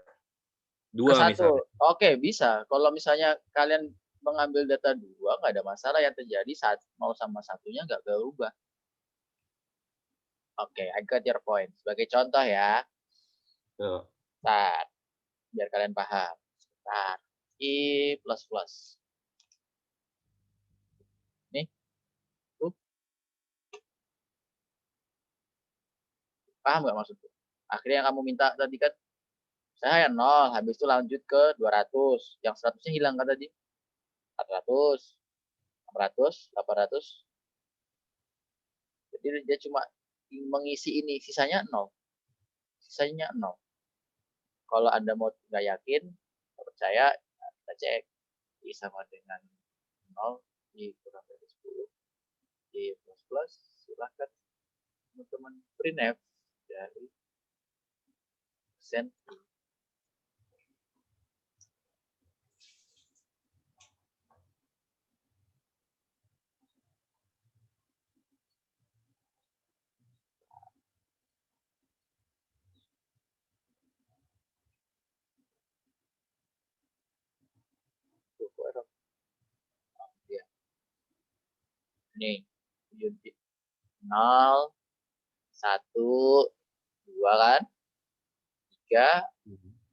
2 misalnya. Oke, bisa. Kalau misalnya kalian mengambil data 2, nggak ada masalah. Yang terjadi 0 sama 1-nya nggak berubah. Oke, I got your point. Sebagai contoh ya. Bentar, biar kalian paham. Bentar. I++. Nih. Paham nggak maksudnya? Akhirnya yang kamu minta tadi kan, saya 0, habis itu lanjut ke 200. Yang 100-nya hilang kan tadi? 400, 600, 800. Jadi dia cuma mengisi ini, sisanya 0. Sisanya 0. Kalau Anda mau nggak yakin, nggak percaya, kita cek. I sama dengan 0, I kurang dari 10, I plus, silahkan teman-teman printf dari persen I. Nih, 0, 1, 2 kan, 3,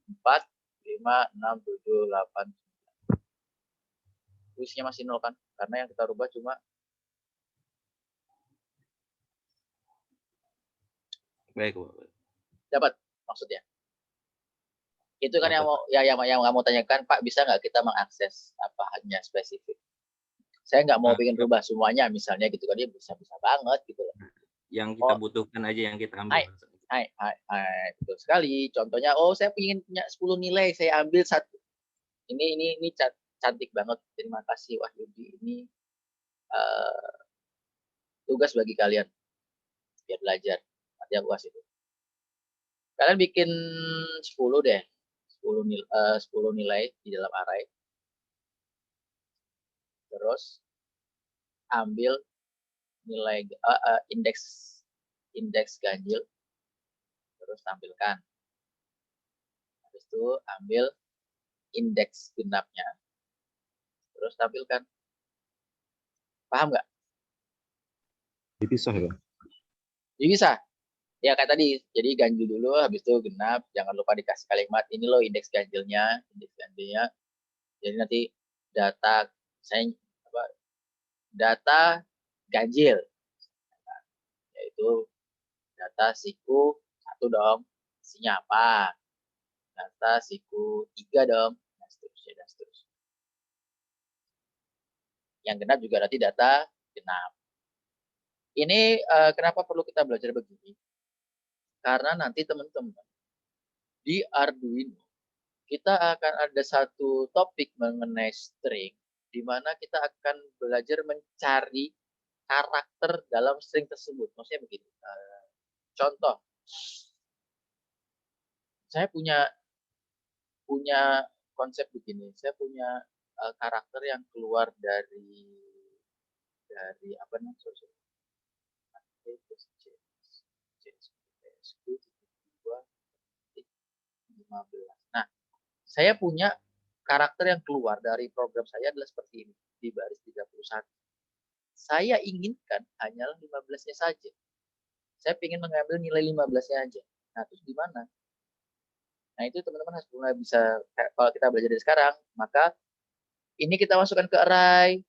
4, 5, 6, 7, 8, 9. Isinya masih 0 kan, karena yang kita rubah cuma. Baik Pak. Dapat maksudnya? Itu kan yang mau tanyakan, Pak, bisa nggak kita mengakses apa hanya spesifik? Saya nggak mau pengen rubah semuanya misalnya gitu kan, dia bisa banget gitu loh. Yang kita butuhkan aja yang kita ambil. Hai, betul sekali. Contohnya, saya pengen punya 10 nilai, saya ambil 1. Ini cantik banget. Terima kasih Wahyudi. Ini tugas bagi kalian biar belajar. Nanti aku kasih itu. Kalian bikin 10 deh. 10 nilai di dalam array. Terus ambil nilai indeks ganjil, terus tampilkan. Habis itu ambil indeks genapnya, terus tampilkan. Paham nggak? Dipisah ya? Bisa. Ya kayak tadi, jadi ganjil dulu, habis itu genap. Jangan lupa dikasih kalimat ini loh indeks ganjilnya. Jadi nanti data data ganjil, yaitu data siku 1 dong. Isinya apa? Data siku 3 dong. Dan seterusnya, dan seterusnya. Yang genap juga nanti data genap. Ini kenapa perlu kita belajar begini? Karena nanti teman-teman di Arduino kita akan ada satu topik mengenai string, di mana kita akan belajar mencari karakter dalam string tersebut. Maksudnya begini. Contoh, saya punya konsep begini. Saya punya karakter yang keluar dari apa namanya? 15. Nah, saya punya karakter yang keluar dari program saya adalah seperti ini, di baris 31. Saya inginkan hanyalah 15-nya saja. Saya ingin mengambil nilai 15-nya aja. Nah, terus di mana? Nah, itu teman-teman harus mulai bisa, kalau kita belajar dari sekarang, maka ini kita masukkan ke array,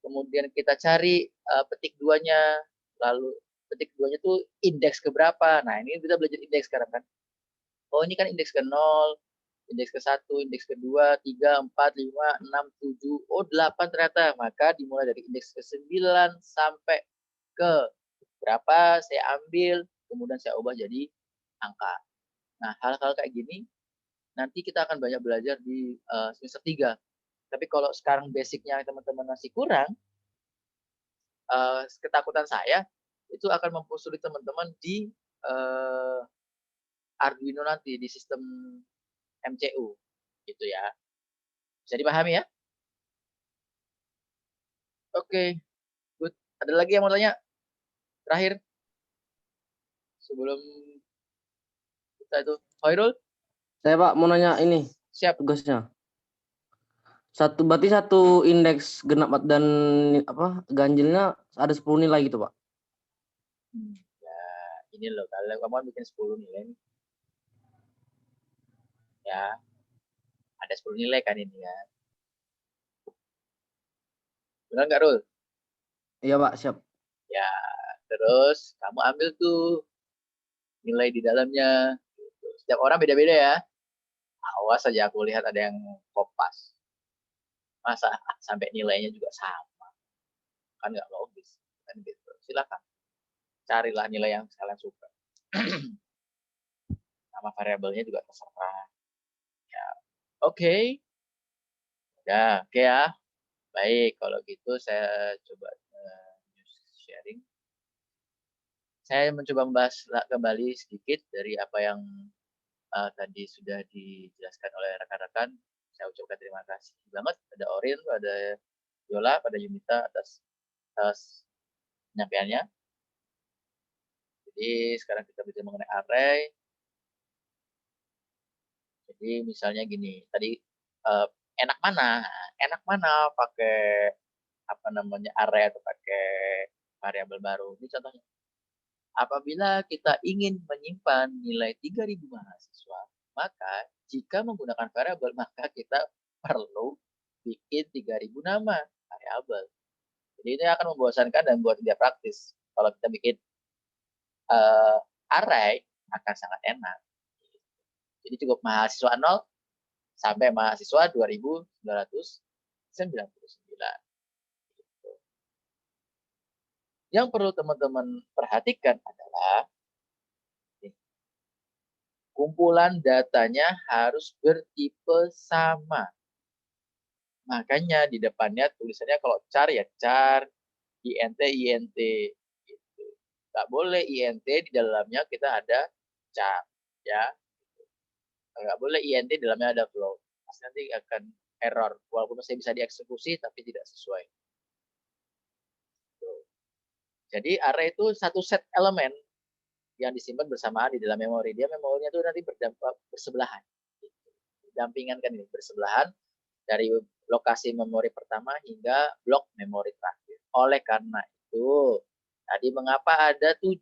kemudian kita cari petik 2-nya, lalu petik 2-nya tuh indeks ke berapa. Nah, ini kita belajar indeks sekarang kan. Oh, ini kan indeks ke 0, indeks ke 1, indeks ke 2, 3, 4, 5, 6, 7, oh 8 ternyata. Maka dimulai dari indeks ke 9 sampai ke berapa saya ambil, kemudian saya ubah jadi angka. Nah, hal-hal kayak gini nanti kita akan banyak belajar di semester 3. Tapi kalau sekarang basicnya teman-teman masih kurang, ketakutan saya itu akan mempersulit teman-teman di Arduino nanti, di sistem MCU. Gitu ya. Bisa dipahami ya? Oke, good. Ada lagi yang mau tanya? Terakhir? Sebelum kita itu. Hoirul? Saya Pak mau nanya ini. Siap. Tugasnya. Berarti satu indeks genap dan apa ganjilnya ada 10 nilai gitu Pak. Ya, ini loh, kalau kamu bikin 10 nilai nih. Ya, ada 10 nilai kan ini ya. Benar nggak, Rul? Iya Pak, siap. Ya, terus kamu ambil tuh nilai di dalamnya. Setiap orang beda-beda ya. Awas aja aku lihat ada yang kopas. Masa sampai nilainya juga sama? Kan nggak logis. Kan gitu. Silakan. Carilah nilai yang kalian suka. Nama variabelnya juga terserah. Ya, oke. Ya, oke ya. Baik, kalau gitu saya coba sharing. Saya mencoba membahas kembali sedikit dari apa yang tadi sudah dijelaskan oleh rekan-rekan. Saya ucapkan terima kasih banget pada Orin, pada Yola, pada Yunita atas penyampaiannya. Jadi sekarang kita bicara mengenai array. Jadi misalnya gini, tadi enak mana? Enak mana pakai apa namanya array atau pakai variabel baru? Ini contohnya. Apabila kita ingin menyimpan nilai 3.000 mahasiswa, maka jika menggunakan variabel, maka kita perlu bikin 3.000 nama variabel. Jadi ini akan membosankan dan buat tidak praktis. Kalau kita bikin array, akan sangat enak. Jadi cukup mahasiswa 0 sampai mahasiswa 2.999. Yang perlu teman-teman perhatikan adalah kumpulan datanya harus bertipe sama. Makanya di depannya tulisannya kalau char ya char, int int. Gitu. Nggak boleh int di dalamnya kita ada char, ya. Nggak boleh int di dalamnya ada float. Pasti nanti akan error, walaupun masih bisa dieksekusi tapi tidak sesuai. Jadi array itu satu set elemen yang disimpan bersamaan di dalam memori. Dia memorinya itu nanti bersebelahan. Dampingan kan ini, bersebelahan dari lokasi memori pertama hingga blok memori terakhir. Oleh karena itu, tadi mengapa ada 7?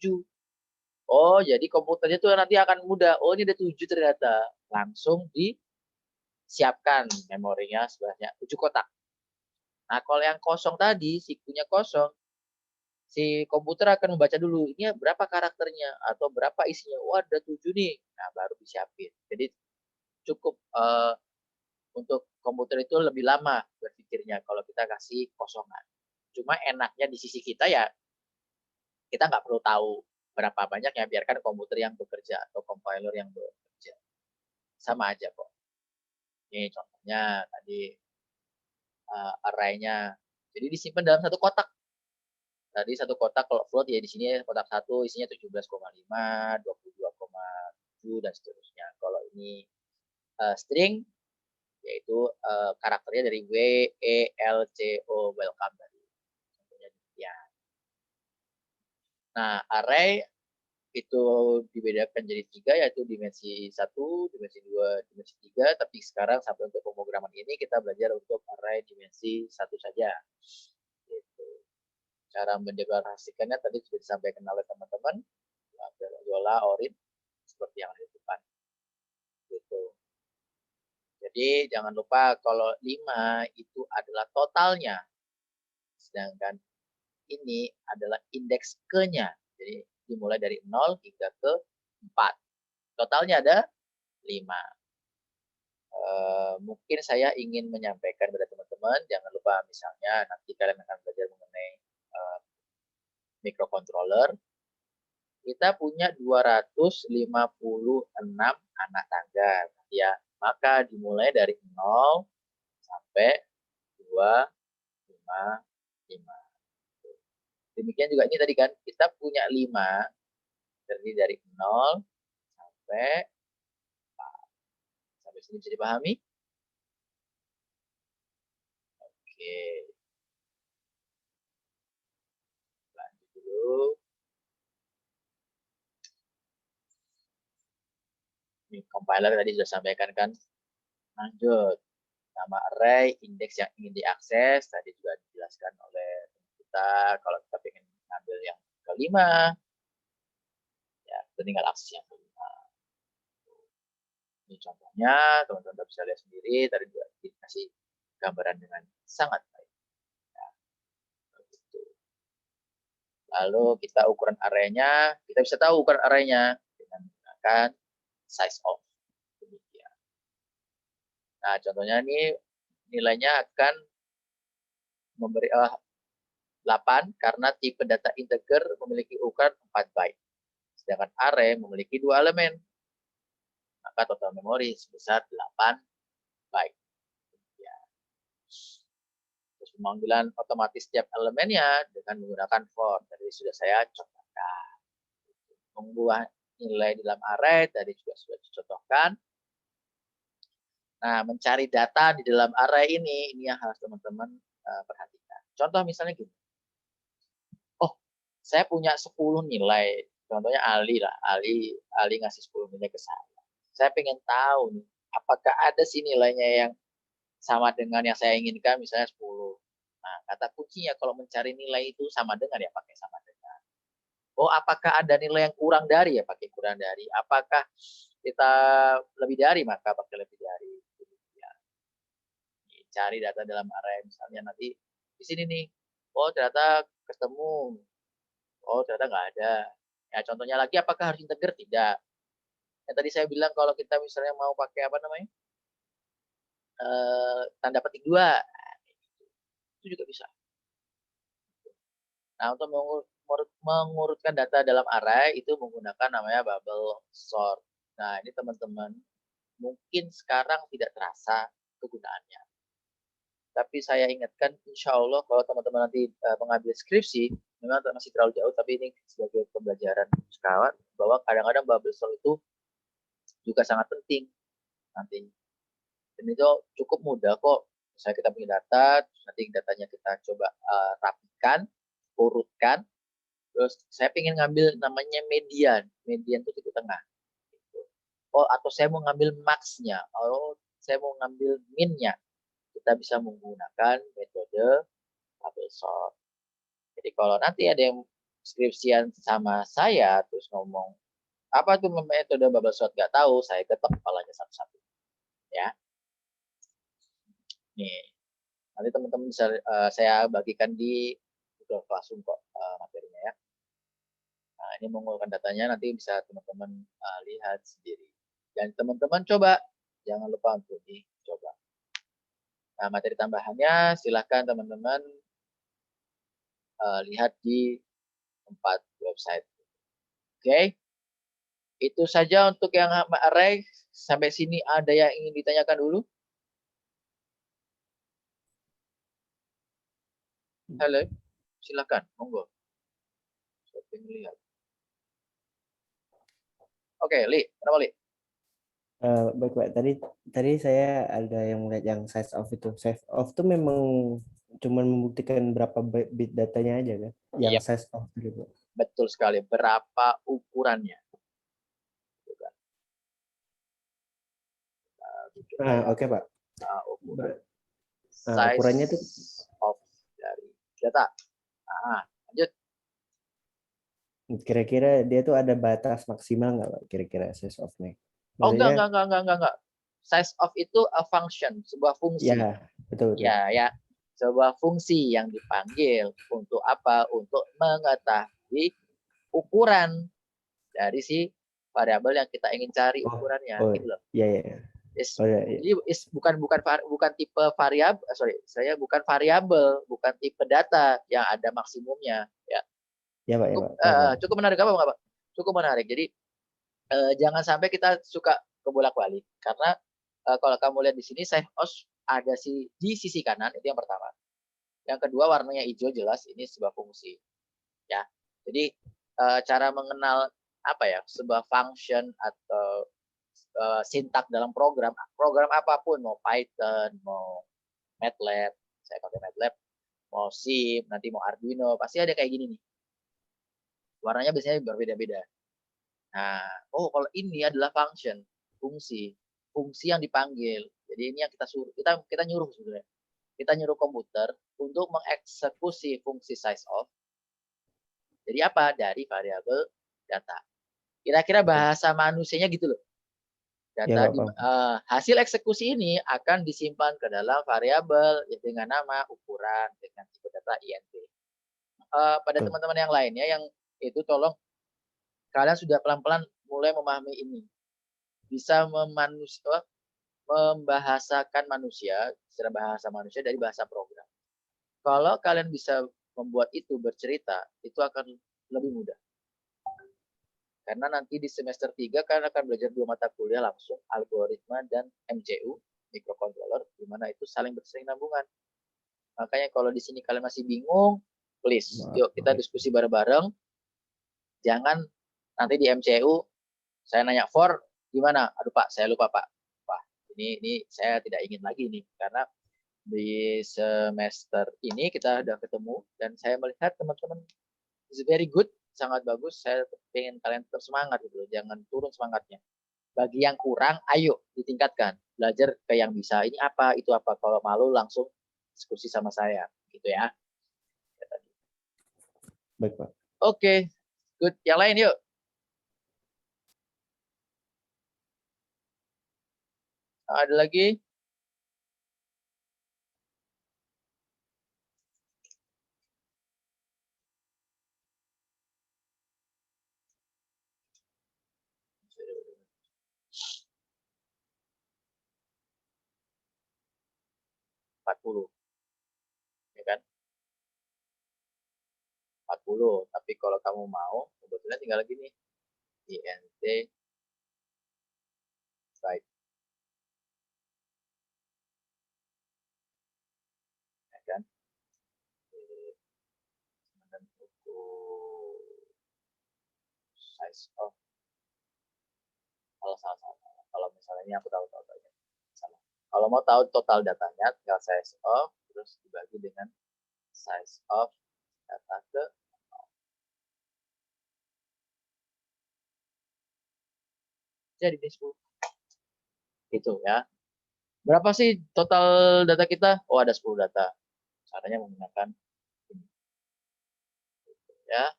Oh, jadi komputernya itu nanti akan mudah. Oh, ini ada 7 ternyata. Langsung disiapkan memorinya sebanyak 7 kotak. Nah, kalau yang kosong tadi, sikunya kosong, si komputer akan membaca dulu ini berapa karakternya atau berapa isinya. Wah, ada 7 nih. Nah, baru disiapin. Jadi cukup untuk komputer itu lebih lama berpikirnya kalau kita kasih kosongan. Cuma enaknya di sisi kita ya kita nggak perlu tahu berapa banyak ya, biarkan komputer yang bekerja atau compiler yang bekerja. Sama aja kok. Ini contohnya tadi array-nya. Jadi disimpan dalam satu kotak. Tadi satu kotak kalau float ya di sini kotak 1 isinya 17,5, 22,7 dan seterusnya. Kalau ini string yaitu karakternya dari W, E, L, C, O, welcome tadi. Contohnya demikian. Nah, array itu dibedakan jadi 3 yaitu dimensi 1, dimensi 2, dimensi 3, tapi sekarang sampai untuk pemrograman ini kita belajar untuk array dimensi 1 saja. Gitu. Cara mendeklarasikannya tadi sudah disampaikan oleh teman-teman, Yola, Orin, seperti yang ada di depan. Gitu. Jadi jangan lupa kalau 5 itu adalah totalnya, sedangkan ini adalah indeks ke-nya. Jadi dimulai dari 0 hingga ke 4. Totalnya ada 5. Mungkin saya ingin menyampaikan kepada teman-teman, jangan lupa misalnya nanti kalian akan belajar mengenai microcontroller. Kita punya 256 anak tangga, ya. Maka dimulai dari 0 sampai 2, 5, 5. Demikian juga ini tadi kan, kita punya 5, terdiri dari 0 sampai 4. Sampai sini bisa dipahami? Oke. Lanjut dulu. Ini compiler tadi sudah sampaikan kan. Lanjut. Nama array, indeks yang ingin diakses, tadi juga dijelaskan oleh kita. Kalau kita ingin ambil yang kelima, ya kita tinggal akses yang kelima. Ini contohnya, teman-teman bisa lihat sendiri. Tadi juga dikasih gambaran dengan sangat baik. Ya, lalu kita ukuran arraynya, kita bisa tahu ukuran arraynya dengan menggunakan size of. Demikian. Nah, contohnya ini nilainya akan memberi 8 karena tipe data integer memiliki ukuran 4 byte. Sedangkan array memiliki 2 elemen. Maka total memori sebesar 8 byte. Ya. Terus pemanggilan otomatis setiap elemennya dengan menggunakan for. Tadi sudah saya contohkan. Membuat nilai dalam array tadi juga sudah dicontohkan. Nah, mencari data di dalam array ini yang harus teman-teman perhatikan. Contoh misalnya gini. Oh, saya punya 10 nilai. Contohnya Ali lah. Ali ngasih 10 nilai ke saya. Saya pengen tahu nih, apakah ada sih nilainya yang sama dengan yang saya inginkan, misalnya 10. Nah, kata kuncinya kalau mencari nilai itu sama dengan ya pakai sama dengan. Oh, apakah ada nilai yang kurang dari ya pakai kurang dari. Apakah kita lebih dari maka pakai lebih dari. Ya. Cari data dalam array misalnya nanti di sini nih. Oh, ternyata ketemu. Oh, ternyata nggak ada. Ya, contohnya lagi apakah harus integer? Tidak. Yang tadi saya bilang kalau kita misalnya mau pakai apa namanya? Tanda petik 2. Itu juga bisa. Nah, untuk mengurutkan data dalam array itu menggunakan namanya bubble sort. Nah, ini teman-teman mungkin sekarang tidak terasa kegunaannya. Tapi saya ingatkan, insya Allah kalau teman-teman nanti mengambil skripsi, memang masih terlalu jauh, tapi ini sebagai pembelajaran sekawan, bahwa kadang-kadang bubble sort itu juga sangat penting nanti. Dan itu cukup mudah kok. Misalnya kita punya data, terus nanti datanya kita coba rapikan, urutkan, terus saya ingin ngambil namanya median itu titik tengah. Oh, atau saya mau ngambil max-nya, oh saya mau ngambil min-nya. Kita bisa menggunakan metode bubble sort. Jadi kalau nanti ada yang skripsian sama saya terus ngomong apa tuh metode bubble sort nggak tahu, saya ketok kepalanya satu-satu. Ya. Nih, nanti teman-teman bisa saya bagikan di Google Classroom kok materinya ya. Nah, ini mengumpulkan datanya nanti bisa teman-teman lihat sendiri. Dan teman-teman coba, jangan lupa untuk dicoba. Nah, materi tambahannya silahkan teman-teman lihat di 4 website. Oke, itu saja untuk yang array. Sampai sini ada yang ingin ditanyakan dulu? Halo, silakan, monggo. Siapa yang lihat? Oke, Li, kenapa Li? Baik Pak, tadi saya ada yang melihat yang size of itu. Size of itu memang cuma membuktikan berapa bit datanya aja kan? Yang Iya. size of itu. Betul sekali. Berapa ukurannya? Oke Pak. Size ukurannya itu of dari data. Nah, lanjut. Kira-kira dia tuh ada batas maksimal nggak Pak? Kira-kira size of-nya? Oh, Maksudnya, enggak. Size of itu a function, sebuah fungsi. Ya, betul. Ya. Sebuah fungsi yang dipanggil untuk apa? Untuk mengetahui ukuran dari si variabel yang kita ingin cari ukurannya, gitu loh. Iya. Jadi bukan tipe variabel, bukan variabel, bukan tipe data yang ada maksimumnya, ya. Ya Pak, Cukup menarik apa Pak? Cukup menarik. Jadi jangan sampai kita suka kebolak-balik karena kalau kamu lihat di sini size of ada di sisi kanan, itu yang pertama. Yang kedua warnanya hijau, jelas ini sebuah fungsi, ya. Jadi cara mengenal sebuah function atau sintak dalam program apapun, mau Python, mau MATLAB, saya pakai MATLAB, mau C, nanti mau Arduino, pasti ada kayak gini nih. Warnanya biasanya berbeda-beda. Nah, kalau ini adalah fungsi yang dipanggil. Jadi ini yang kita suruh, kita nyuruh sebenarnya. Kita nyuruh komputer untuk mengeksekusi fungsi size of. Jadi apa? Dari variabel data. Kira-kira bahasa manusianya gitu loh. Data hasil eksekusi ini akan disimpan ke dalam variabel dengan nama, ukuran, dengan tipe data int. Pada teman-teman yang lainnya yang itu tolong kalian sudah pelan-pelan mulai memahami ini. Bisa membahasakan manusia secara bahasa manusia dari bahasa program. Kalau kalian bisa membuat itu bercerita, itu akan lebih mudah. Karena nanti di semester 3 kalian akan belajar 2 mata kuliah langsung, algoritma dan MCU, microcontroller, di mana itu saling bersinggungan. Makanya kalau di sini kalian masih bingung, please, yuk kita diskusi bareng-bareng. Jangan nanti di MCU saya nanya for gimana? Aduh Pak, saya lupa Pak. Wah, ini saya tidak ingin lagi nih karena di semester ini kita udah ketemu dan saya melihat teman-teman is very good, sangat bagus. Saya pengen kalian tetap semangat gitu, jangan turun semangatnya. Bagi yang kurang, ayo ditingkatkan. Belajar ke yang bisa. Ini apa, itu apa. Kalau malu langsung diskusi sama saya, gitu ya. Baik Pak. Oke, good. Yang lain yuk. Ada lagi? Ya kan? 40. Tapi kalau kamu mau, kebetulan tinggal lagi nih. INT baik. Ya kan? Size of salah. Kalau misalnya ini aku tahu aja. Salah. Kalau mau tahu total datanya, tinggal size of terus dibagi dengan size of data ke 0. Jadi ini 10. Itu ya. Berapa sih total data kita? Oh, ada 10 data. Caranya menggunakan ini. Ya.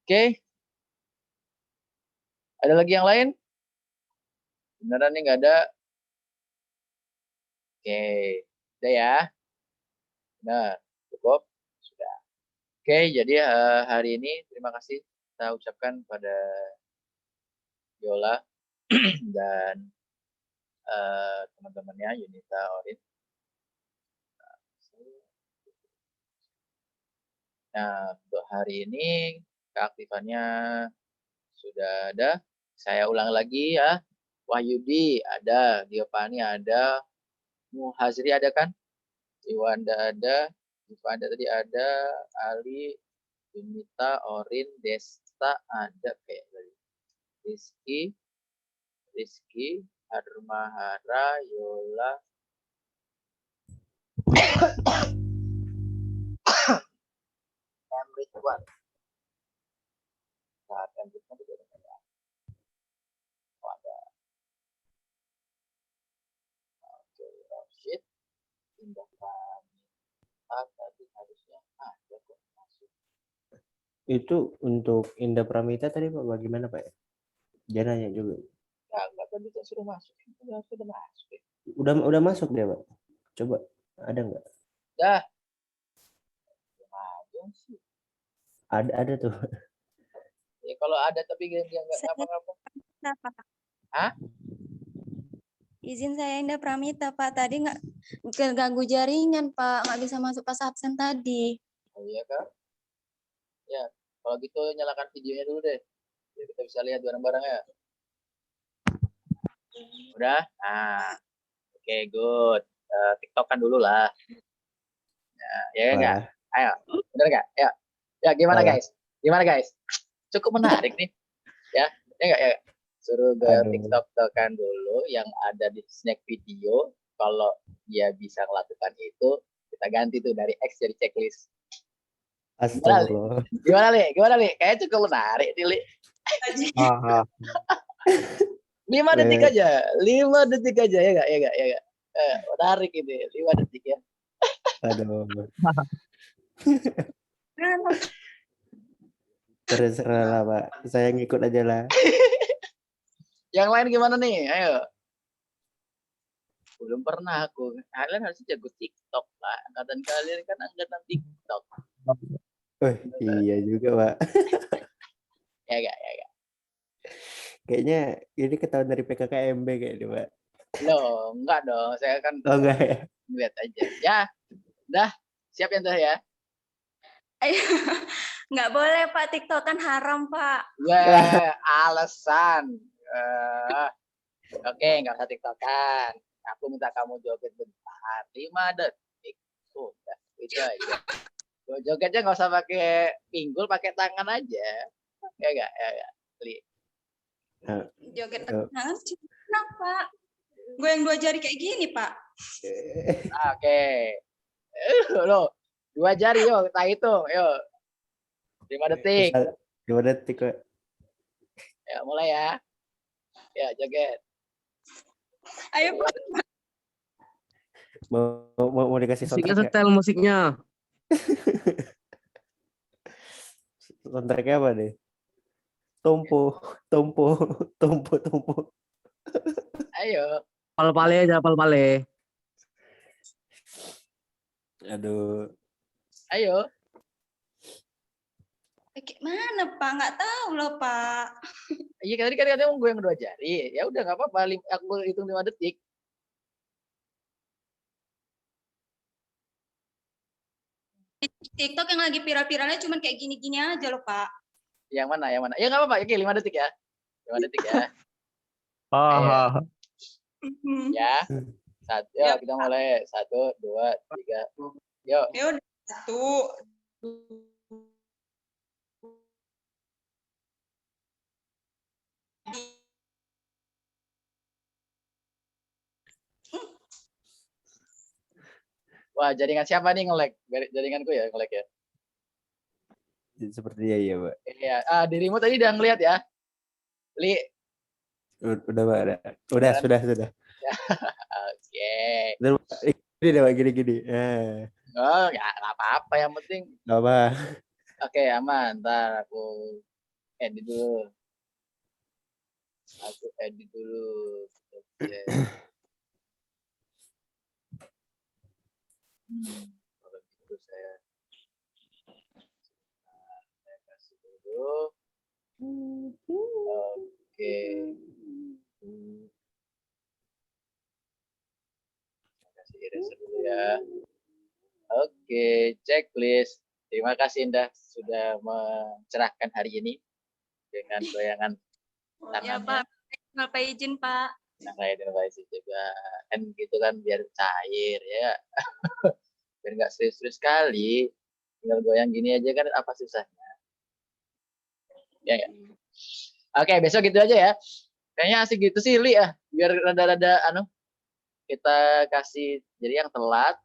Oke. Ada lagi yang lain? Beneran nih nggak ada? Oke. Udah ya. Nah, cukup. Oke, jadi hari ini terima kasih saya ucapkan pada Yola dan teman-temannya Yunita, Orin. Nah, untuk hari ini keaktifannya sudah ada. Saya ulang lagi ya. Wahyudi ada, Giovanni ada, Muhazri ada kan? Iwanda ada, Iwanda tadi ada, Ali, Yunita, Orin, Desta ada kayak tadi. Rizky, Harmahara, Yola, Ridwan. Saat Ridwan juga ada. Oh, ada. Oke, Rashid, Indah Pramita tadi harusnya ada kok masuk. Itu untuk Indah Pramita tadi Pak bagaimana Pak? Dia nanya juga. Ya, enggak tadi saya suruh masuk. Sudah masuk. Udah masuk dia Pak. Coba ada nggak? Dah. Aja sih. Ada tuh. Ya kalau ada tapi dia nggak ngapa-ngapa. Hah? Izin saya Indah Pramita Pak. Tadi nggak ganggu jaringan Pak. Nggak bisa masuk pas absen tadi. Oh iya kak? Ya, kalau gitu nyalakan videonya dulu deh. Biar kita bisa lihat bareng-bareng ya. Udah? Nah, oke, good. TikTokan dulu lah. Ya enggak? Ayo, bener nggak? Ya gimana guys? Gimana guys? Cukup menarik nih. Ya enggak ya? Suruh ke TikTok-tokan dulu yang ada di snack video. Kalau dia bisa melakukan itu, kita ganti tuh dari X jadi checklist. Astagfirullah. Gimana Li? Kayaknya cukup menarik nih, Li. 5 detik aja. 5 detik aja ya enggak? Menarik ini. 5 detik ya. Aduh. Terserah lah Pak. Saya ngikut aja lah. Yang lain gimana nih? Ayo. Belum pernah aku. Kalian harus jago TikTok lah. Angkatan kalian kan angkatan TikTok. Iya juga Pak. Ya enggak. Kayaknya ini ketahuan dari PKKMB kayaknya Pak. Loh, enggak dong. Saya kan enggak ya. Lihat aja. Ya. Dah. Siap ya Teh ya? Nggak boleh Pak, TikTok kan haram Pak. Alasan. Oke, nggak usah TikTokan. Aku minta kamu joget bentar. 5 detik. Udah, itu aja. Jogetnya nggak usah pakai pinggul, pakai tangan aja. Ya enggak? Li. Joget tangan kenapa? Gue yang 2 jari kayak gini Pak. Oke. Loh, 2 jari yuk, kita hitung. Yuk. 5 detik. 5 detik Pak. Ya, mulai ya. Ya, joget. Ayo Pak. Mau dikasih Musiknya soundtrack setel musiknya. Soundtracknya apa nih? Tumpu. Ayo. Pal-pale aja, pal-pale. Aduh. Ayo. Gimana Pak? Nggak tahu loh Pak. Iya tadi kan katanya gue yang 2 jari. Ya udah nggak apa-apa. Aku hitung 5 detik. TikTok yang lagi viral-viralnya cuman kayak gini-gini aja loh Pak. Yang mana? Ya nggak apa-apa. Oke, 5 detik ya. 5 detik ya. Ya. Yuk, kita mulai. 1, 2, 3. Yuk. Ya udah 1. Wah, jaringan siapa nih nge-lag? Jaringanku ya nge-lag ya. Sepertinya iya, Pak. Iya, dirimu tadi udah ngeliat ya? Li. Udah, Pak. Udah, sudah. Oke. Ini udah gini-gini. Oh, ya nggak apa-apa, yang penting. Nggak apa. Oke, aman. Ntar aku edit dulu. Oke. Kalau gitu saya reset dulu ya. Oke, checklist. Terima kasih Indah sudah mencerahkan hari ini dengan goyangan Ya tangannya. Pak, kenapa izin Pak? Nah, kayak device juga kan gitu kan biar cair ya. Biar nggak serius-serius sekali. Tinggal goyang gini aja kan apa susahnya. Ya, ya. Oke, besok gitu aja ya. Kayaknya asik gitu sih, Li ya. Biar rada-rada kita kasih jadi yang telat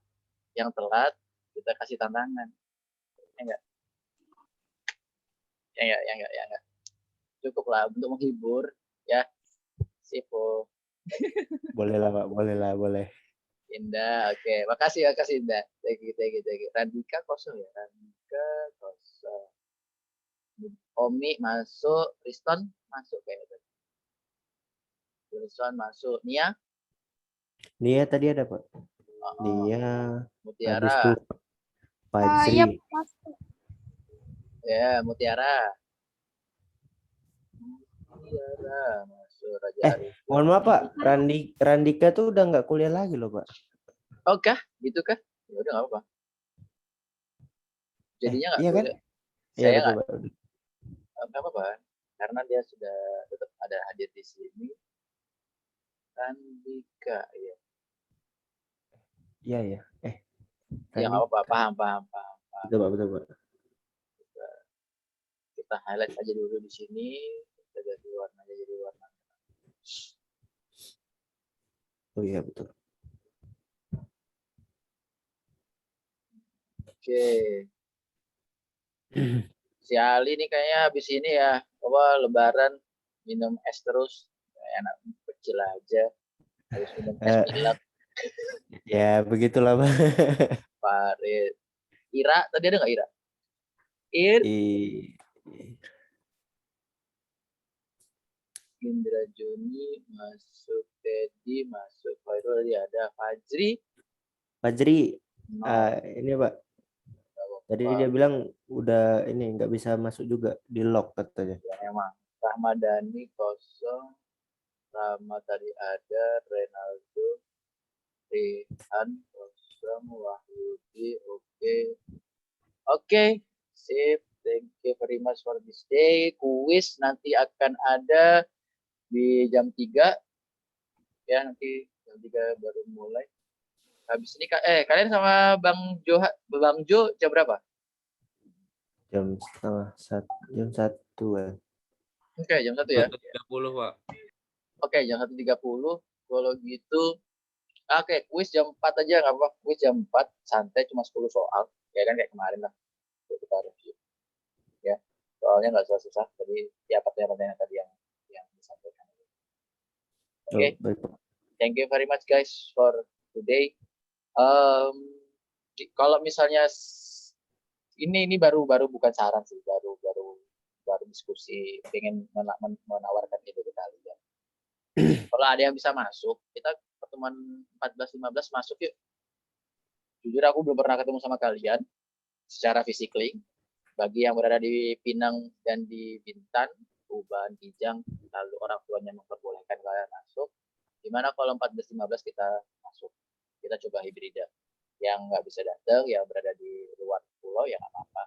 kita kasih tantangan. Ya enggak? Ya enggak. Cukup lah untuk menghibur ya. Sipo. Boleh lah Pak, boleh lah, boleh. Indah, oke. Makasih Indah. Thank you. Randika kosong ya. Randika kosong. Omi masuk, Riston masuk kayaknya. Riston masuk. Nia? Nia tadi ada Pak. Oh, Nia, Mutiara. habis itu Fajri. Iya, Ya, Mutiara. Mutiara masuk Raja Arif. Mohon maaf Pak, Randika tuh udah nggak kuliah lagi loh Pak. Oh kah? Gitu kah? Ya udah nggak apa-apa. Jadinya nggak Iya kan? boleh. Iya Saya betul Pak. nggak apa-apa. Karena dia sudah tetap ada hadir di sini. Randika, ya. Iya ya. Ya nggak apa-apa, paham. Betul Pak. Kita highlight aja dulu di sini. Kita ganti warnanya jadi warna. Oh iya betul. Oke. Si Ali nih kayaknya habis ini ya, Lebaran minum es terus, enak kecil aja. Habis minum es pilek. Ya begitulah Pak. Farid. Ira, tadi ada nggak Ira? Indra Juni masuk, Teddy masuk, Fairul tadi ada, Fajri. Ini Pak. Tadi dia bilang udah ini nggak bisa masuk juga, di lock katanya. Ya emang. Rahmadani kosong, Rama tadi ada, Renaldo, Rihan kosong, Wahyudi, oke, sip. Thank you very much for this day. Kuis nanti akan ada di jam 3. Ya, nanti jam 3 baru mulai. Habis ini kalian sama Bang Jo jam berapa? Jam 1 ya. Oke, jam 1 ya. 1.30 Pak. Oke, jam 1.30. Kalau gitu, oke, kuis jam 4 aja nggak apa-apa. Kuis jam 4 santai, cuma 10 soal. Ya kan kayak kemarin lah. Kita review. Ya, soalnya nggak susah-susah. Jadi ya pertanyaan-pertanyaan tadi yang disampaikan. Oke. Thank you very much guys for today. Kalau misalnya ini baru bukan saran sih, baru diskusi, pengen menawarkan ide ke kalian. Kalau ada yang bisa masuk, kita pertemuan 14-15 masuk yuk. Jujur aku belum pernah ketemu sama kalian secara physically. Bagi yang berada di Pinang dan di Bintan, Tuban, Kijang, lalu orang tuanya memperbolehkan kalian masuk. Gimana kalau 14-15 kita masuk? Kita coba hibrida. Yang nggak bisa datang, yang berada di luar pulau, ya nggak apa-apa.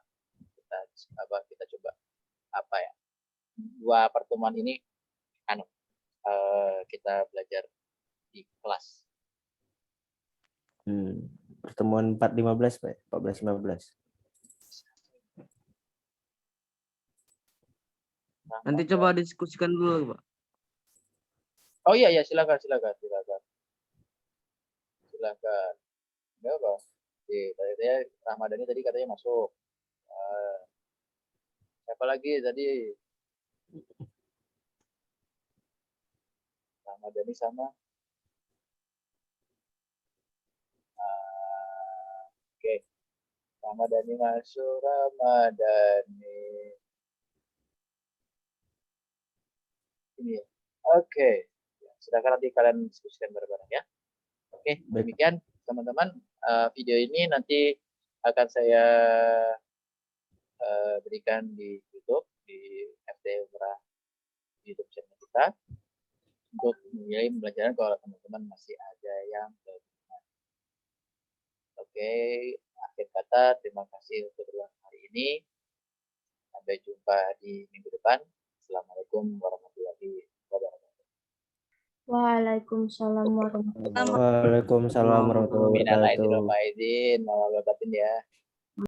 Kita coba dua pertemuan ini kita belajar di kelas. Pertemuan 4.15 Pak, 14.15. Nanti coba diskusikan dulu Pak. Oh iya silakan. Enggak apa. Tadi Ramadhani tadi katanya masuk. Siapa lagi tadi? Ramadhani sama. Oke. Ramadhani masuk, Ramadhani. Ini. Oke. Silakan nanti kalian diskusikan bareng-bareng ya. Oke, demikian teman-teman. Video ini nanti akan saya berikan di YouTube, di FT Umrah YouTube channel kita, untuk memulai pembelajaran kalau teman-teman masih ada yang belum. Oke, akhir kata terima kasih untuk ruang hari ini. Sampai jumpa di minggu depan. Assalamualaikum warahmatullahi wabarakatuh. Waalaikumsalam warahmatullahi wabarakatuh. Waalaikumsalam warahmatullahi Minal aidin wabarakatuh. wal faizin, maaf batin ya.